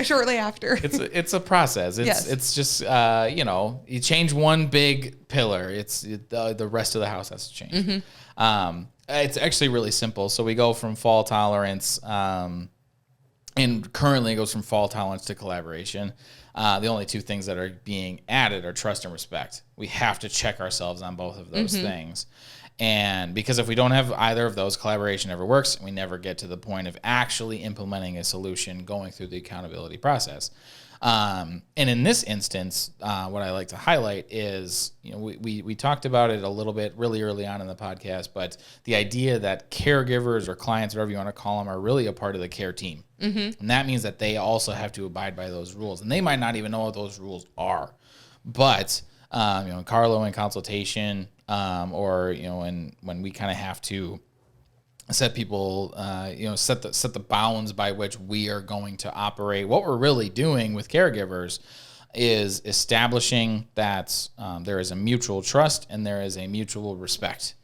shortly after, it's a process. It's just you change one big pillar. The rest of the house has to change. It's actually really simple. So we go from fall tolerance, and currently it goes from fall tolerance to collaboration. The only two things that are being added are trust and respect. We have to check ourselves on both of those things. And because if we don't have either of those, collaboration never works. We never get to the point of actually implementing a solution, going through the accountability process. And in this instance, what I like to highlight is, we talked about it a little bit really early on in the podcast, but the idea that caregivers or clients, whatever you want to call them, are really a part of the care team. And that means that they also have to abide by those rules. And they might not even know what those rules are. But, Carlo in consultation, or when we kind of have to set people, set the bounds by which we are going to operate. What we're really doing with caregivers is establishing that there is a mutual trust and there is a mutual respect.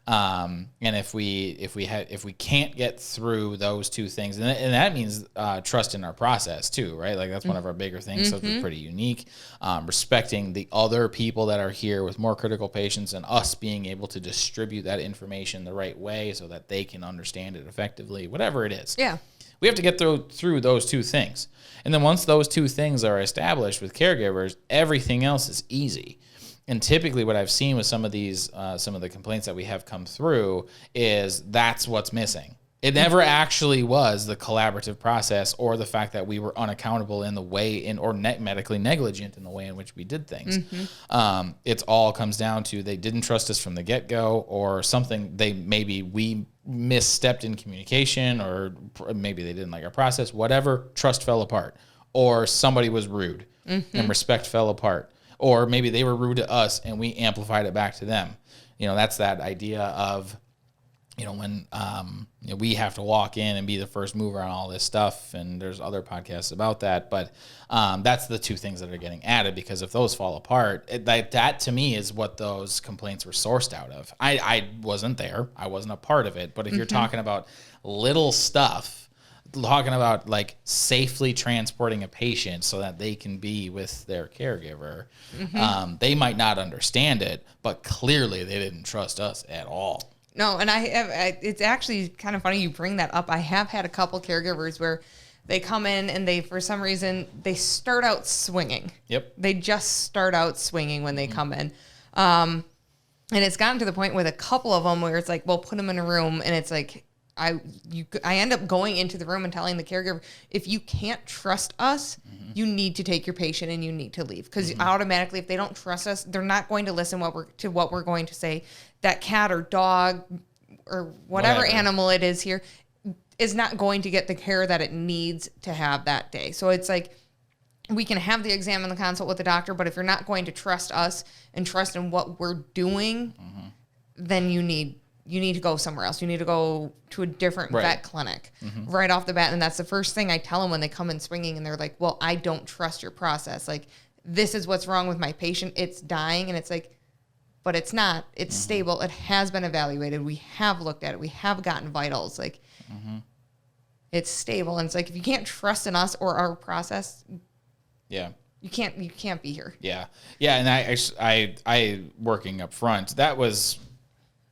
And if we can't get through those two things, and that means trust in our process too, right? Like that's one of our bigger things. So it's pretty unique. Respecting the other people that are here with more critical patients and us being able to distribute that information the right way so that they can understand it effectively, whatever it is. Yeah. We have to get through those two things. And then once those two things are established with caregivers, everything else is easy. And typically what I've seen with some of the complaints that we have come through is that's what's missing. It never actually was the collaborative process or the fact that we were unaccountable in the way or medically negligent in the way in which we did things. It all comes down to they didn't trust us from the get-go, or something we misstepped in communication, or maybe they didn't like our process, whatever, trust fell apart, or somebody was rude and respect fell apart. Or maybe they were rude to us and we amplified it back to them. That's that idea of, when we have to walk in and be the first mover on all this stuff. And there's other podcasts about that. But that's the two things that are getting added, because if those fall apart, that to me is what those complaints were sourced out of. I wasn't there. I wasn't a part of it. But if you're talking about little stuff, talking about like safely transporting a patient so that they can be with their caregiver, they might not understand it, but clearly they didn't trust us at all. No, and it's actually kind of funny you bring that up. I have had a couple caregivers where they come in and for some reason, they start out swinging. Yep. They just start out swinging when they come in. And it's gotten to the point with a couple of them where it's like, well, put them in a room, and it's like, I end up going into the room and telling the caregiver, if you can't trust us, you need to take your patient and you need to leave. Because automatically, if they don't trust us, they're not going to listen to what we're going to say. That cat or dog or whatever animal it is here is not going to get the care that it needs to have that day. So it's like, we can have the exam and the consult with the doctor, but if you're not going to trust us and trust in what we're doing, then you need to go somewhere else. You need to go to a different vet clinic right off the bat. And that's the first thing I tell them when they come in swinging and they're like, well, I don't trust your process. Like, this is what's wrong with my patient. It's dying. And it's like, but it's not. It's stable. It has been evaluated. We have looked at it. We have gotten vitals. Like, it's stable. And it's like, if you can't trust in us or our process, you can't be here. Yeah. And I working up front, that was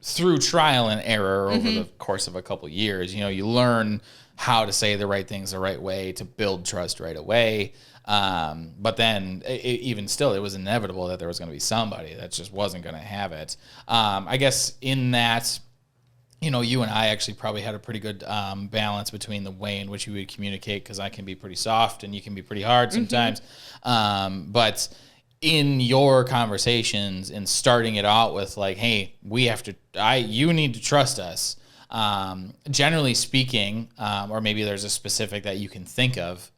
through trial and error over the course of a couple of years. You learn how to say the right things the right way to build trust right away. But then even still, it was inevitable that there was going to be somebody that just wasn't going to have it. I guess in that, you and I actually probably had a pretty good balance between the way in which you would communicate, because I can be pretty soft and you can be pretty hard sometimes. But in your conversations and starting it out with like, hey, you need to trust us. Generally speaking, or maybe there's a specific that you can think of,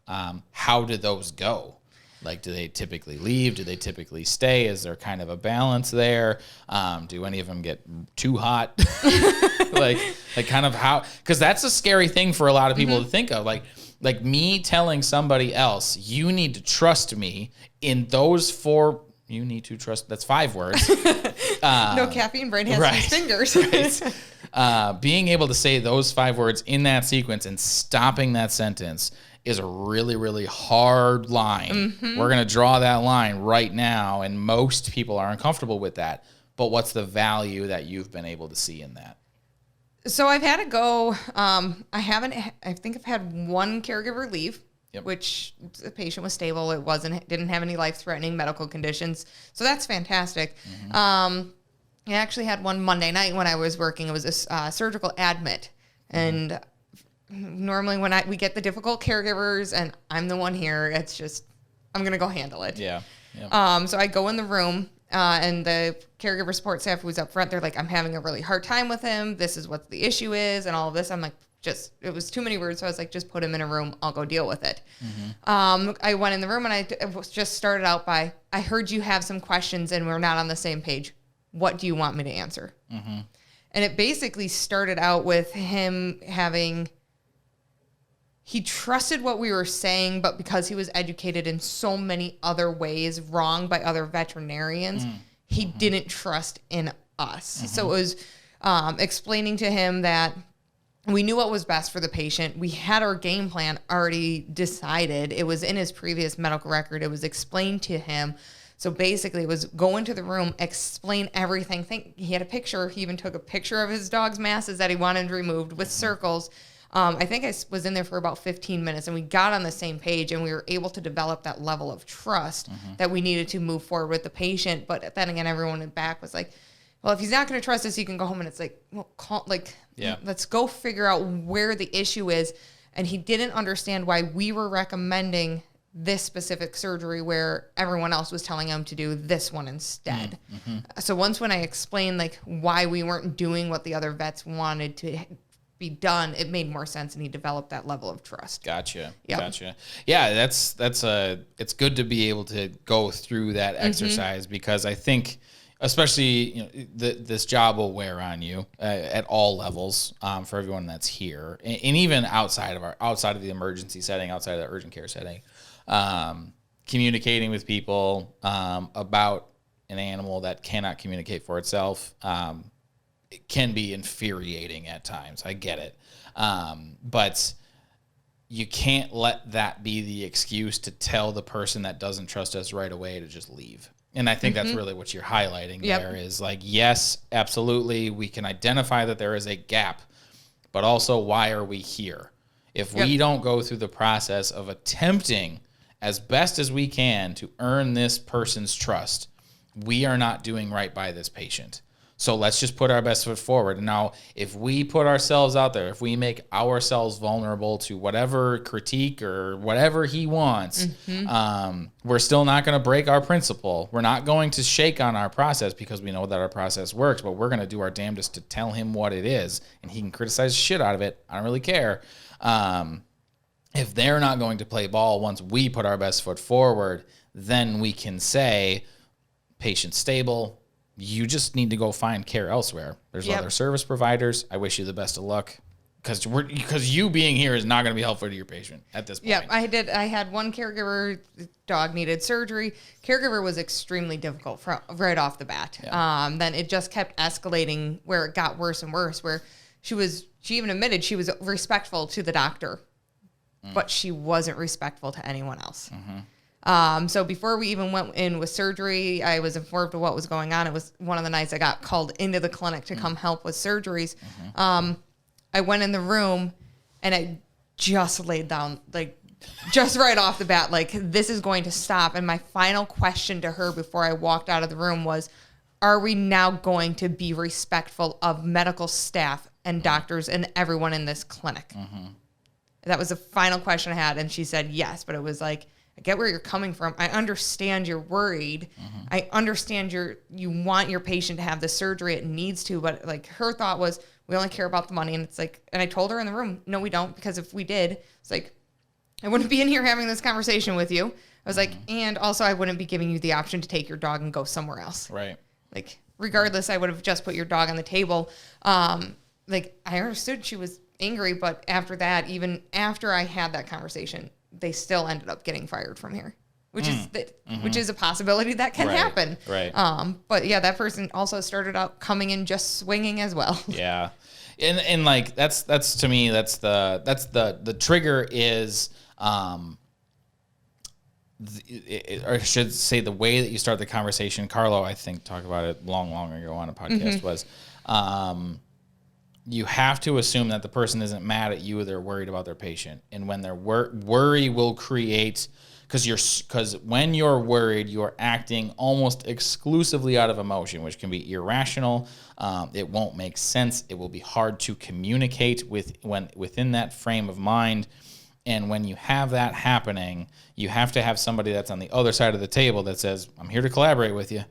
how do those go? Like, do they typically leave? Do they typically stay? Is there kind of a balance there? Do any of them get too hot? like kind of how, because that's a scary thing for a lot of people to think of. Like me telling somebody else, you need to trust me in those 4, you need to trust, that's 5 words. No caffeine brain has his fingers. Right. Being able to say those 5 words in that sequence and stopping that sentence is a really, really hard line. We're going to draw that line right now, and most people are uncomfortable with that. But what's the value that you've been able to see in that? So I've had to go, I think I've had 1 caregiver leave, which the patient was stable. It didn't have any life-threatening medical conditions. So that's fantastic. I actually had one Monday night when I was working. It was a surgical admit. And normally when we get the difficult caregivers and I'm the one here, it's just, I'm going to go handle it. Yeah. So I go in the room and the caregiver support staff who's up front, they're like, I'm having a really hard time with him. This is what the issue is and all of this. I'm like, it was too many words. So I was like, just put him in a room. I'll go deal with it. I went in the room and I just started out by, I heard you have some questions and we're not on the same page. What do you want me to answer? And it basically started out with him he trusted what we were saying, but because he was educated in so many other ways wrong by other veterinarians, he didn't trust in us. So it was explaining to him that we knew what was best for the patient. We had our game plan already decided. It was in his previous medical record. It was explained to him. So basically it was go into the room, explain everything. He had a picture. He even took a picture of his dog's masses that he wanted removed with circles. I think I was in there for about 15 minutes and we got on the same page and we were able to develop that level of trust that we needed to move forward with the patient. But then again, everyone in back was like, well, if he's not going to trust us, he can go home. And it's like, well, let's go figure out where the issue is. And he didn't understand why we were recommending this specific surgery where everyone else was telling him to do this one instead. So when I explained why we weren't doing what the other vets wanted to be done, it made more sense and he developed that level of trust. Gotcha. Yeah, that's it's good to be able to go through that exercise because I think especially this job will wear on you at all levels for everyone that's here and even outside of the emergency setting, outside of the urgent care setting, communicating with people about an animal that cannot communicate for itself. It can be infuriating at times. I get it. But you can't let that be the excuse to tell the person that doesn't trust us right away to just leave. And I think that's really what you're highlighting there is yes, absolutely. We can identify that there is a gap, but also why are we here? If we don't go through the process of attempting as best as we can to earn this person's trust, we are not doing right by this patient. So let's just put our best foot forward. And now, if we put ourselves out there, if we make ourselves vulnerable to whatever critique or whatever he wants, we're still not going to break our principle. We're not going to shake on our process because we know that our process works, but we're going to do our damnedest to tell him what it is. And he can criticize the shit out of it. I don't really care. If they're not going to play ball once we put our best foot forward, then we can say, patient stable, you just need to go find care elsewhere. There's other service providers. I wish you the best of luck because you being here is not going to be helpful to your patient at this point. Yep, I had one caregiver, dog needed surgery. Caregiver was extremely difficult right off the bat. Yeah. Then it just kept escalating where it got worse and worse, where she even admitted she was respectful to the doctor, but she wasn't respectful to anyone else. So before we even went in with surgery, I was informed of what was going on. It was one of the nights I got called into the clinic to come help with surgeries. I went in the room and I just laid down, just right off the bat, this is going to stop. And my final question to her before I walked out of the room was, are we now going to be respectful of medical staff and doctors and everyone in this clinic? That was the final question I had. And she said yes, but it was I get where you're coming from. I understand you're worried. I understand you want your patient to have the surgery it needs to, but her thought was, We only care about the money. And it's like, and I told her in the room, no, we don't, because if we did, it's like, I wouldn't be in here having this conversation with you. I was like, and also I wouldn't be giving you the option to take your dog and go somewhere else. Right. Like, regardless, I would have just put your dog on the table. Like, I understood she was angry, but after that, even after I had that conversation, they still ended up getting fired from here, which is a possibility that can happen. Right. But yeah, that person also started out coming in just swinging as well. Yeah. And like, that's to me, that's the trigger is, or I should say the way that you start the conversation. Carlo, I think, talked about it long ago on a podcast was, you have to assume that the person isn't mad at you, they're worried about their patient. And when their worry will create, because when you're worried, you're acting almost exclusively out of emotion, which can be irrational. It won't make sense. It will be hard to communicate within that frame of mind. And when you have that happening, you have to have somebody that's on the other side of the table that says, I'm here to collaborate with you.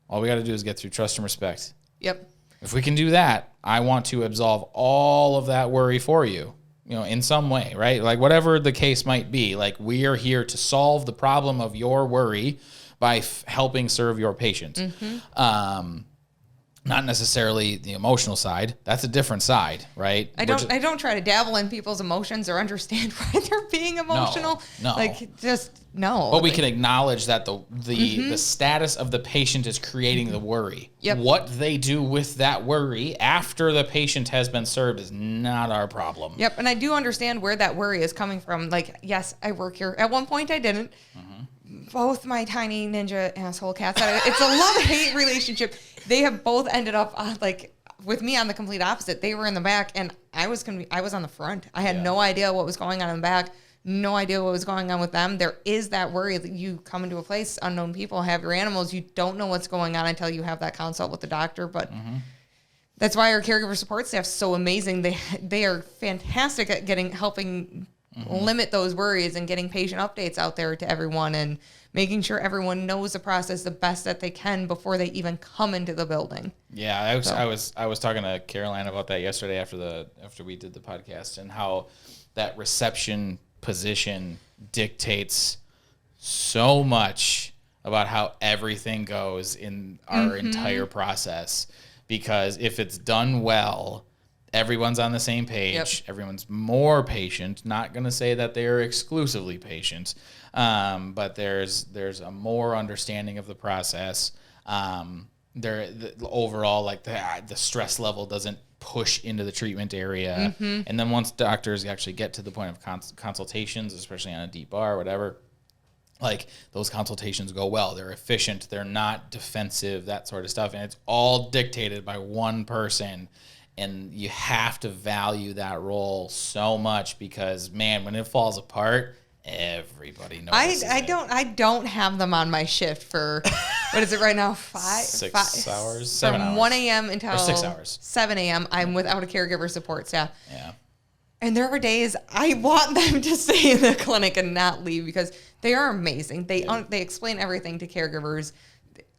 All we got to do is get through trust and respect. Yep. If we can do that, I want to absolve all of that worry for you, in some way, right? Like, whatever the case might be, like, we are here to solve the problem of your worry by helping serve your patient. Not necessarily the emotional side. That's a different side, right? I don't try to dabble in people's emotions or understand why they're being emotional. No. Like, just no. But we can acknowledge that the status of the patient is creating the worry. Yep. What they do with that worry after the patient has been served is not our problem. Yep. And I do understand where that worry is coming from. Like, yes, I work here. At one point I didn't. Both my tiny ninja asshole cats, it's a love-hate relationship. They have both ended up with me on the complete opposite. They were in the back, and I was on the front. I had no idea what was going on in the back, no idea what was going on with them. There is that worry that you come into a place, unknown people, have your animals. You don't know what's going on until you have that consult with the doctor. But that's why our caregiver support staff is so amazing. They are fantastic at helping limit those worries and getting patient updates out there to everyone and making sure everyone knows the process the best that they can before they even come into the building. Yeah, I was talking to Caroline about that yesterday after we did the podcast, and how that reception position dictates so much about how everything goes in our entire process. Because if it's done well, everyone's on the same page. Yep. Everyone's more patient. Not going to say that they're exclusively patient, but there's a more understanding of the process. Overall, like the stress level doesn't push into the treatment area. And then once doctors actually get to the point of consultations, especially on a deep bar or whatever, like, those consultations go well. They're efficient. They're not defensive, that sort of stuff. And it's all dictated by one person. And you have to value that role so much, because, man, when it falls apart, everybody knows. I don't have them on my shift for, what is it right now? 6 hours? 7 hours. From 1 a.m. until 6 hours. 7 a.m. I'm without a caregiver support staff. Yeah. And there are days I want them to stay in the clinic and not leave, because they are amazing. They explain everything to caregivers.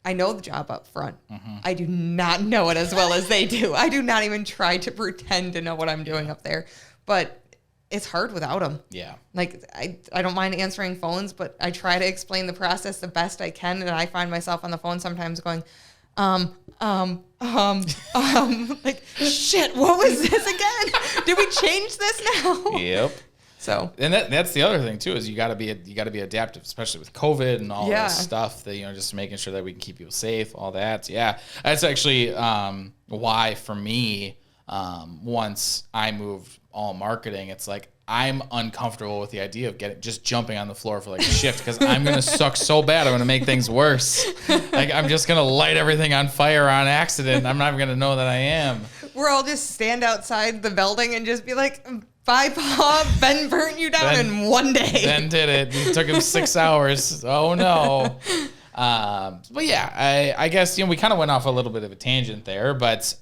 I know the job up front. I do not know it as well as they do. I do not even try to pretend to know what I'm doing up there. But it's hard without them. Yeah. Like, I don't mind answering phones, but I try to explain the process the best I can. And I find myself on the phone sometimes going, like, shit, what was this again? Did we change this now? Yep. So, and that's the other thing too, is you got to be adaptive, especially with COVID and all this stuff, that, just making sure that we can keep people safe, all that. Yeah, that's actually why for me, once I moved all marketing, it's like I'm uncomfortable with the idea of just jumping on the floor for like a shift, because I'm gonna suck so bad. I'm gonna make things worse. Like, I'm just gonna light everything on fire on accident. I'm not even gonna know that I am. We're all just stand outside the building and just be like, bye, Paw. Ben burnt you down in one day. Ben did it. It took him 6 hours. Oh, no. But yeah, I guess, we kind of went off a little bit of a tangent there, but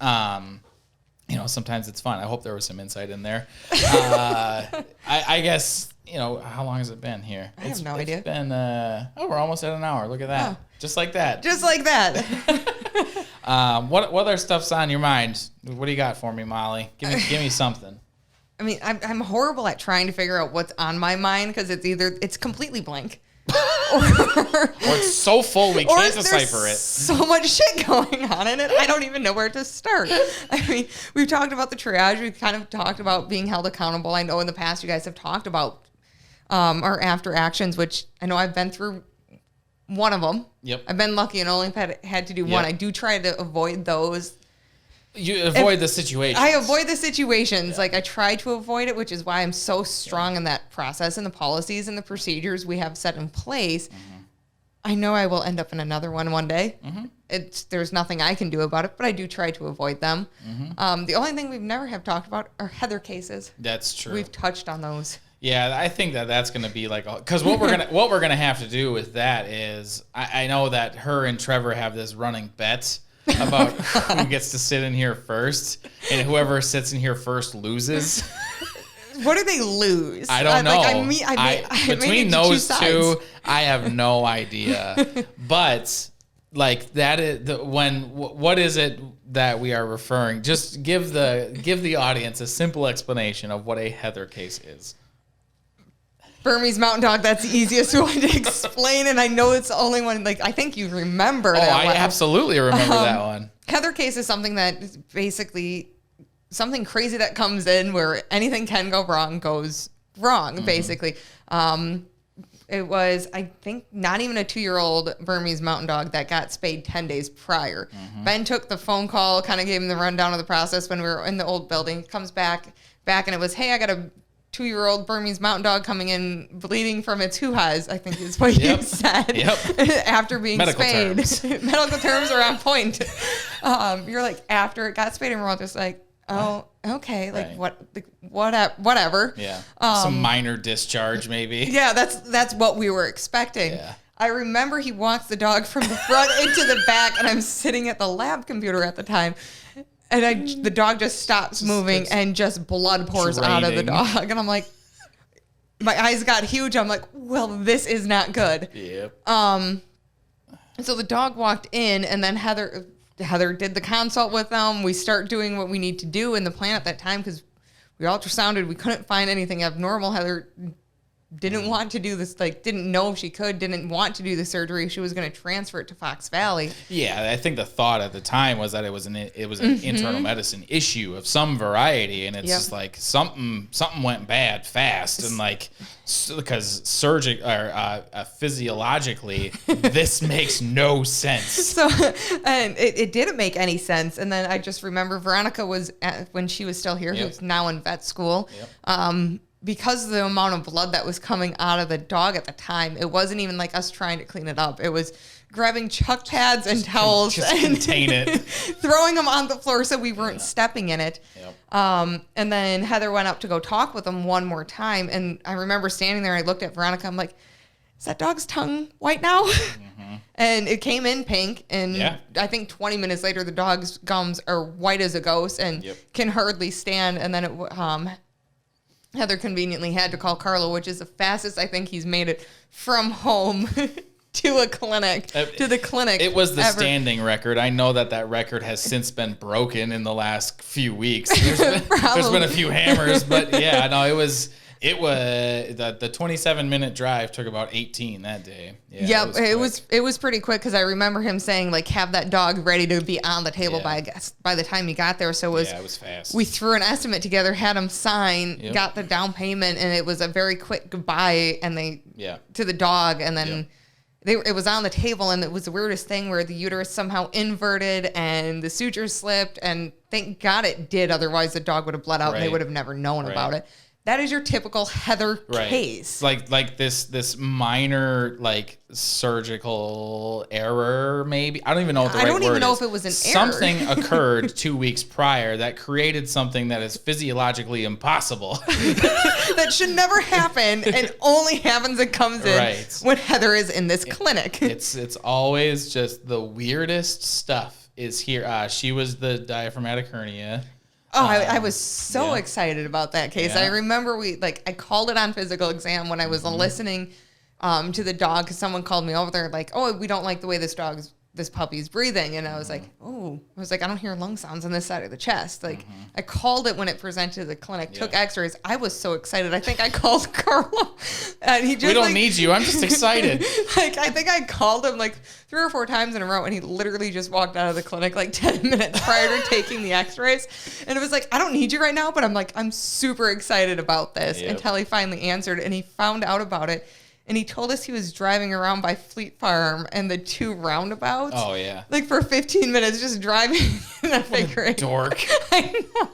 sometimes it's fun. I hope there was some insight in there. I guess, how long has it been here? I have no idea. It's been, we're almost at an hour. Look at that. Oh. Just like that. Just like that. What other stuff's on your mind? What do you got for me, Molly? Give me something. I mean, I'm horrible at trying to figure out what's on my mind because it's completely blank. or it's so full we can't decipher it. So much shit going on in it. I don't even know where to start. I mean, we've talked about the triage. We've kind of talked about being held accountable. I know in the past you guys have talked about our after actions, which I know I've been through one of them. Yep. I've been lucky and only had to do one. I do try to avoid those. You avoid the situations. I avoid the situations. Like I try to avoid it, which is why I'm so strong in that process and the policies and the procedures we have set in place. Mm-hmm. I know I will end up in another one day. Mm-hmm. There's nothing I can do about it, but I do try to avoid them. Mm-hmm. The only thing we've never have talked about are Heather cases. That's true. We've touched on those. Yeah, I think that's going to be like, because what we're gonna have to do with that is I know that her and Trevor have this running bet about who gets to sit in here first, and whoever sits in here first loses. What do they lose? I don't know. Between those two, I have no idea. But like that is what is it that we are referring? Just give the audience a simple explanation of what a Heather case is. Burmese Mountain Dog, that's the easiest one to explain, and I know it's the only one, I think you remember that one. I absolutely remember that one. Heather case is something that is basically something crazy that comes in where anything can go wrong goes wrong, basically. It was, I think, not even a 2-year-old Burmese Mountain Dog that got spayed 10 days prior. Ben took the phone call, kind of gave him the rundown of the process when we were in the old building. Comes back, and it was, hey, I got a 2-year-old Burmese Mountain Dog coming in bleeding from its hoo-has, I think is what you said. After being spayed. Terms. Medical terms are on point. You're like, after it got spayed, and we're all just like, oh, okay, whatever. Yeah. Some minor discharge, maybe. Yeah, that's what we were expecting. Yeah. I remember he walks the dog from the front into the back, and I'm sitting at the lab computer at the time. And the dog just stops moving and just blood pours out of the dog. And I'm like, my eyes got huge. I'm like, well, this is not good. Yep. So the dog walked in, and then Heather did the consult with them. We start doing what we need to do in the plan at that time because we ultrasounded. We couldn't find anything abnormal. Heather didn't want to do this, didn't know if she could, didn't want to do the surgery. She was going to transfer it to Fox Valley. Yeah, I think the thought at the time was that it was an internal medicine issue of some variety, and it's just like something went bad fast, and because physiologically this makes no sense. So, and it didn't make any sense. And then I just remember Veronica was when she was still here, who's now in vet school. Because of the amount of blood that was coming out of the dog at the time, it wasn't even like us trying to clean it up. It was grabbing chuck pads and towels and contain it, throwing them on the floor so we weren't stepping in it. And then Heather went up to go talk with him one more time. And I remember standing there, I looked at Veronica, I'm like, is that dog's tongue white now? And it came in pink. And I think 20 minutes later, the dog's gums are white as a ghost and can hardly stand. And then Heather conveniently had to call Carlo, which is the fastest I think he's made it from home to a clinic, to the clinic. It was the standing record. I know that record has since been broken in the last few weeks. There's been a few hammers, but it was the 27-minute drive took about 18 that day. Yeah, it was pretty quick because I remember him saying have that dog ready to be on the table by the time he got there. So it was fast. We threw an estimate together, had him sign, got the down payment, and it was a very quick goodbye to the dog, and then it was on the table, and it was the weirdest thing where the uterus somehow inverted and the suture slipped, and thank God it did. Otherwise, the dog would have bled out, and they would have never known about it. That is your typical Heather case. Like this minor surgical error, maybe. I don't even know what the right word is. I don't even know if it was an error. Something occurred 2 weeks prior that created something that is physiologically impossible. That should never happen and only happens and comes in when Heather is in this clinic. It's always just the weirdest stuff is here. She was the diaphragmatic hernia. Oh, I was so excited about that case. Yeah. I remember I called it on physical exam when I was listening to the dog, because someone called me over there like, oh, we don't like the way this puppy's breathing. And I was like, I don't hear lung sounds on this side of the chest. Like, I called it when it presented to the clinic, took x-rays. I was so excited. I think I called Carlo. And he just, we don't need you. I'm just excited. I think I called him 3 or 4 times in a row, and he literally just walked out of the clinic 10 minutes prior to taking the x-rays. And it was I don't need you right now, but I'm super excited about this until he finally answered, and he found out about it. And he told us he was driving around by Fleet Farm and the 2 roundabouts. Oh, yeah. For 15 minutes, just driving in a figure eight. Dork. I know.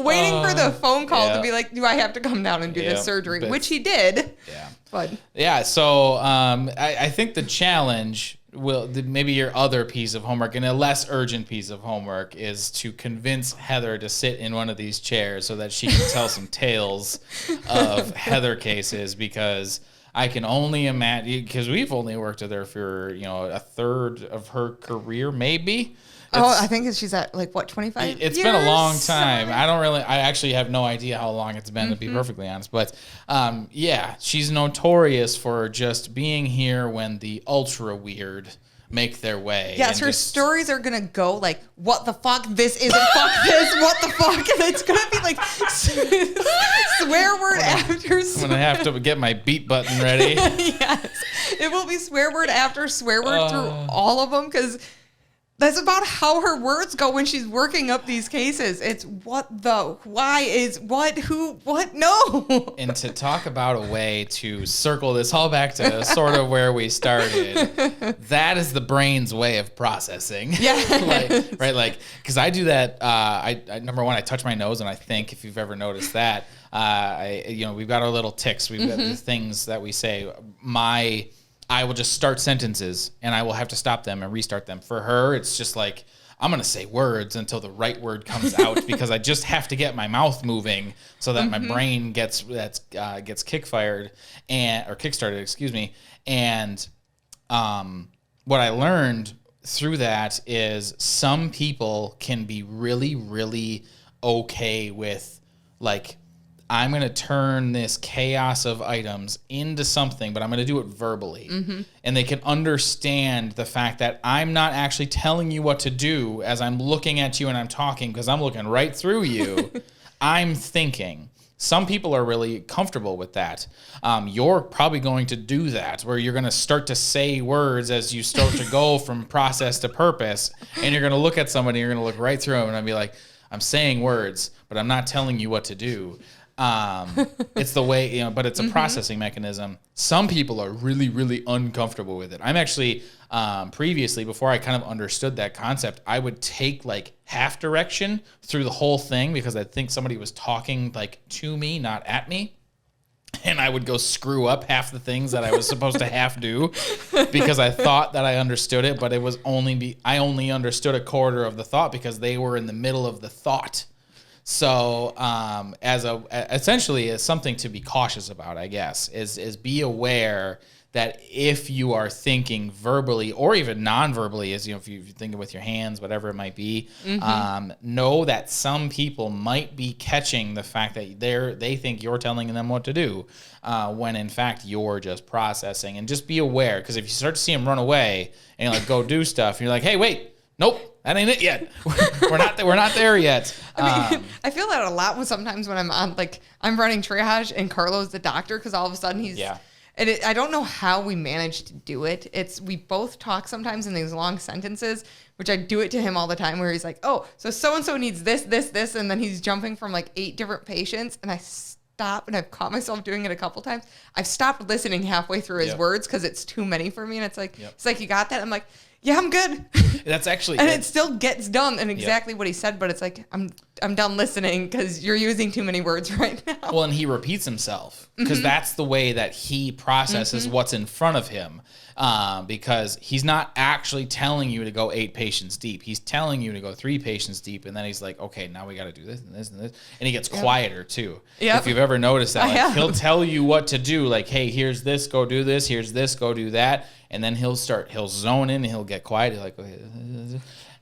Waiting for the phone call to be like, do I have to come down and do this surgery? Which he did. Yeah. But yeah, so I think the challenge maybe your other piece of homework, and a less urgent piece of homework, is to convince Heather to sit in one of these chairs so that she can tell some tales of Heather cases, because I can only imagine, because we've only worked with her for, a third of her career, maybe. I think she's at 25 It's years? been a long time. I actually have no idea how long it's been, to be perfectly honest. But she's notorious for just being here when the ultra weird make their way. Yes, her stories are going to go what the fuck, this isn't fuck this, what the fuck. And it's going to be swear word after swear. I'm going to have to get my beat button ready. Yes. It will be swear word after swear word through all of them, because that's about how her words go when she's working up these cases. It's what the, why is, what, who, what, no. And to talk about a way to circle this all back to sort of where we started, that is the brain's way of processing. Yeah. Right? Because I do that. I number one, I touch my nose, and I think, if you've ever noticed that, we've got our little tics. We've got the things that we say. I will just start sentences, and I will have to stop them and restart them. For her, it's just I'm going to say words until the right word comes out, because I just have to get my mouth moving so that my brain gets kickstarted, excuse me. And what I learned through that is some people can be really, really okay with I'm going to turn this chaos of items into something, but I'm going to do it verbally. And they can understand the fact that I'm not actually telling you what to do as I'm looking at you and I'm talking, because I'm looking right through you. I'm thinking. Some people are really comfortable with that. You're probably going to do that, where you're going to start to say words as you start to go from process to purpose, and you're going to look at somebody, you're going to look right through them, and I'll be like, I'm saying words, but I'm not telling you what to do. It's the way, but it's a processing mechanism. Some people are really, really uncomfortable with it. I'm actually, previously, before I kind of understood that concept, I would take half direction through the whole thing, because I think somebody was talking to me, not at me. And I would go screw up half the things that I was supposed to half do, because I thought that I understood it, but it was I only understood a quarter of the thought, because they were in the middle of the thought. So, essentially, as something to be cautious about, I guess, is be aware that if you are thinking verbally or even non-verbally, if you're thinking with your hands, whatever it might be, know that some people might be catching the fact that they think you're telling them what to do, when in fact you're just processing. And just be aware, because if you start to see them run away and go do stuff, and you're like, hey, wait, nope. That ain't it yet. We're not there yet. I feel that a lot sometimes when I'm on, I'm running triage and Carlo's the doctor, because all of a sudden he's... Yeah. And I don't know how we manage to do it. We both talk sometimes in these long sentences, which I do it to him all the time, where he's like, oh, so-and-so needs this, this, this, and then he's jumping from 8 different patients, and I stop, and I've caught myself doing it a couple times. I've stopped listening halfway through his words, because it's too many for me, and it's you got that? I'm like, yeah, I'm good. That's actually... and it still gets done, and exactly what he said, but it's I'm done listening, because you're using too many words right now. Well, and he repeats himself, because that's the way that he processes what's in front of him, because he's not actually telling you to go 8 patients deep. He's telling you to go 3 patients deep, and then he's like, okay, now we got to do this and this and this. And he gets quieter, too. If you've ever noticed that, he'll tell you what to do, hey, here's this, go do this, here's this, go do that. And then he'll zone in, and he'll get quiet. He's like, okay,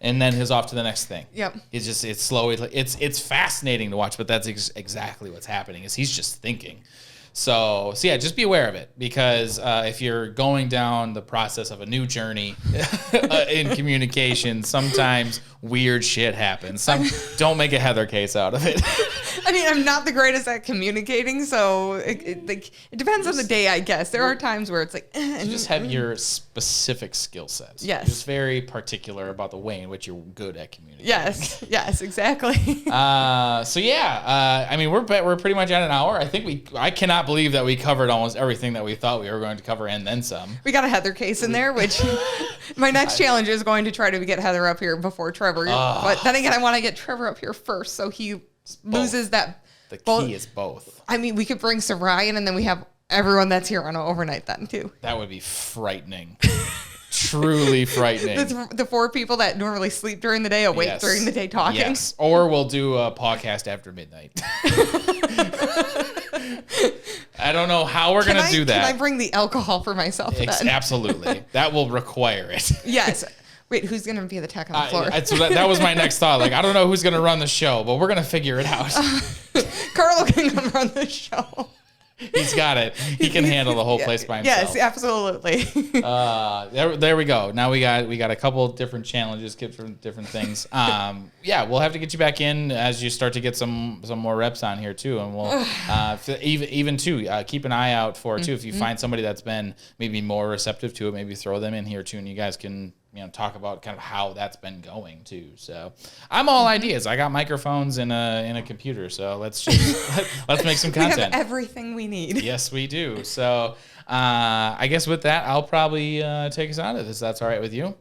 and then he's off to the next thing. Yep. It's slowly, it's fascinating to watch, but that's exactly what's happening is he's just thinking. So yeah, just be aware of it, because if you're going down the process of a new journey in communication, sometimes weird shit happens. Don't make a Heather case out of it. I mean, I'm not the greatest at communicating, so it depends on the day, I guess. There are times where it's like... You just have your specific skill sets. Yes. You're just very particular about the way in which you're good at communicating. Yes, exactly. So yeah, I mean, we're pretty much at an hour. I cannot believe that we covered almost everything that we thought we were going to cover and then some. We got a Heather case in there, which my next challenge is going to try to get Heather up here before Trevor. But then again, I want to get Trevor up here first, so he loses that. The key is both. I mean, we could bring Ryan, and then we have everyone that's here on an overnight then too. That would be frightening. Truly frightening. The 4 people that normally sleep during the day awake during the day talking. Yes. Or we'll do a podcast after midnight. I don't know how we're going to do that. Can I bring the alcohol for myself then? Absolutely. That will require it. Yes. Wait, who's going to be the tech on the floor? That was my next thought. Like, I don't know who's going to run the show, but we're going to figure it out. Carl can come run the show. He's got it. He can handle the whole place by himself. Yes, absolutely. There we go. Now we got a couple different challenges, different things. Yeah, we'll have to get you back in as you start to get some more reps on here too, and we'll even keep an eye out for it too. If you find somebody that's been maybe more receptive to it, maybe throw them in here too, and you guys can talk about kind of how that's been going too. So I'm all ideas. I got microphones and a computer, so let's make some content. We have everything we need. Yes, we do. So I guess with that, I'll probably take us out of this. That's all right with you?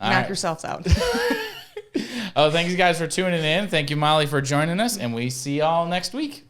Knock yourselves out. Oh, thanks you guys for tuning in. Thank you, Molly, for joining us, and we see y'all next week.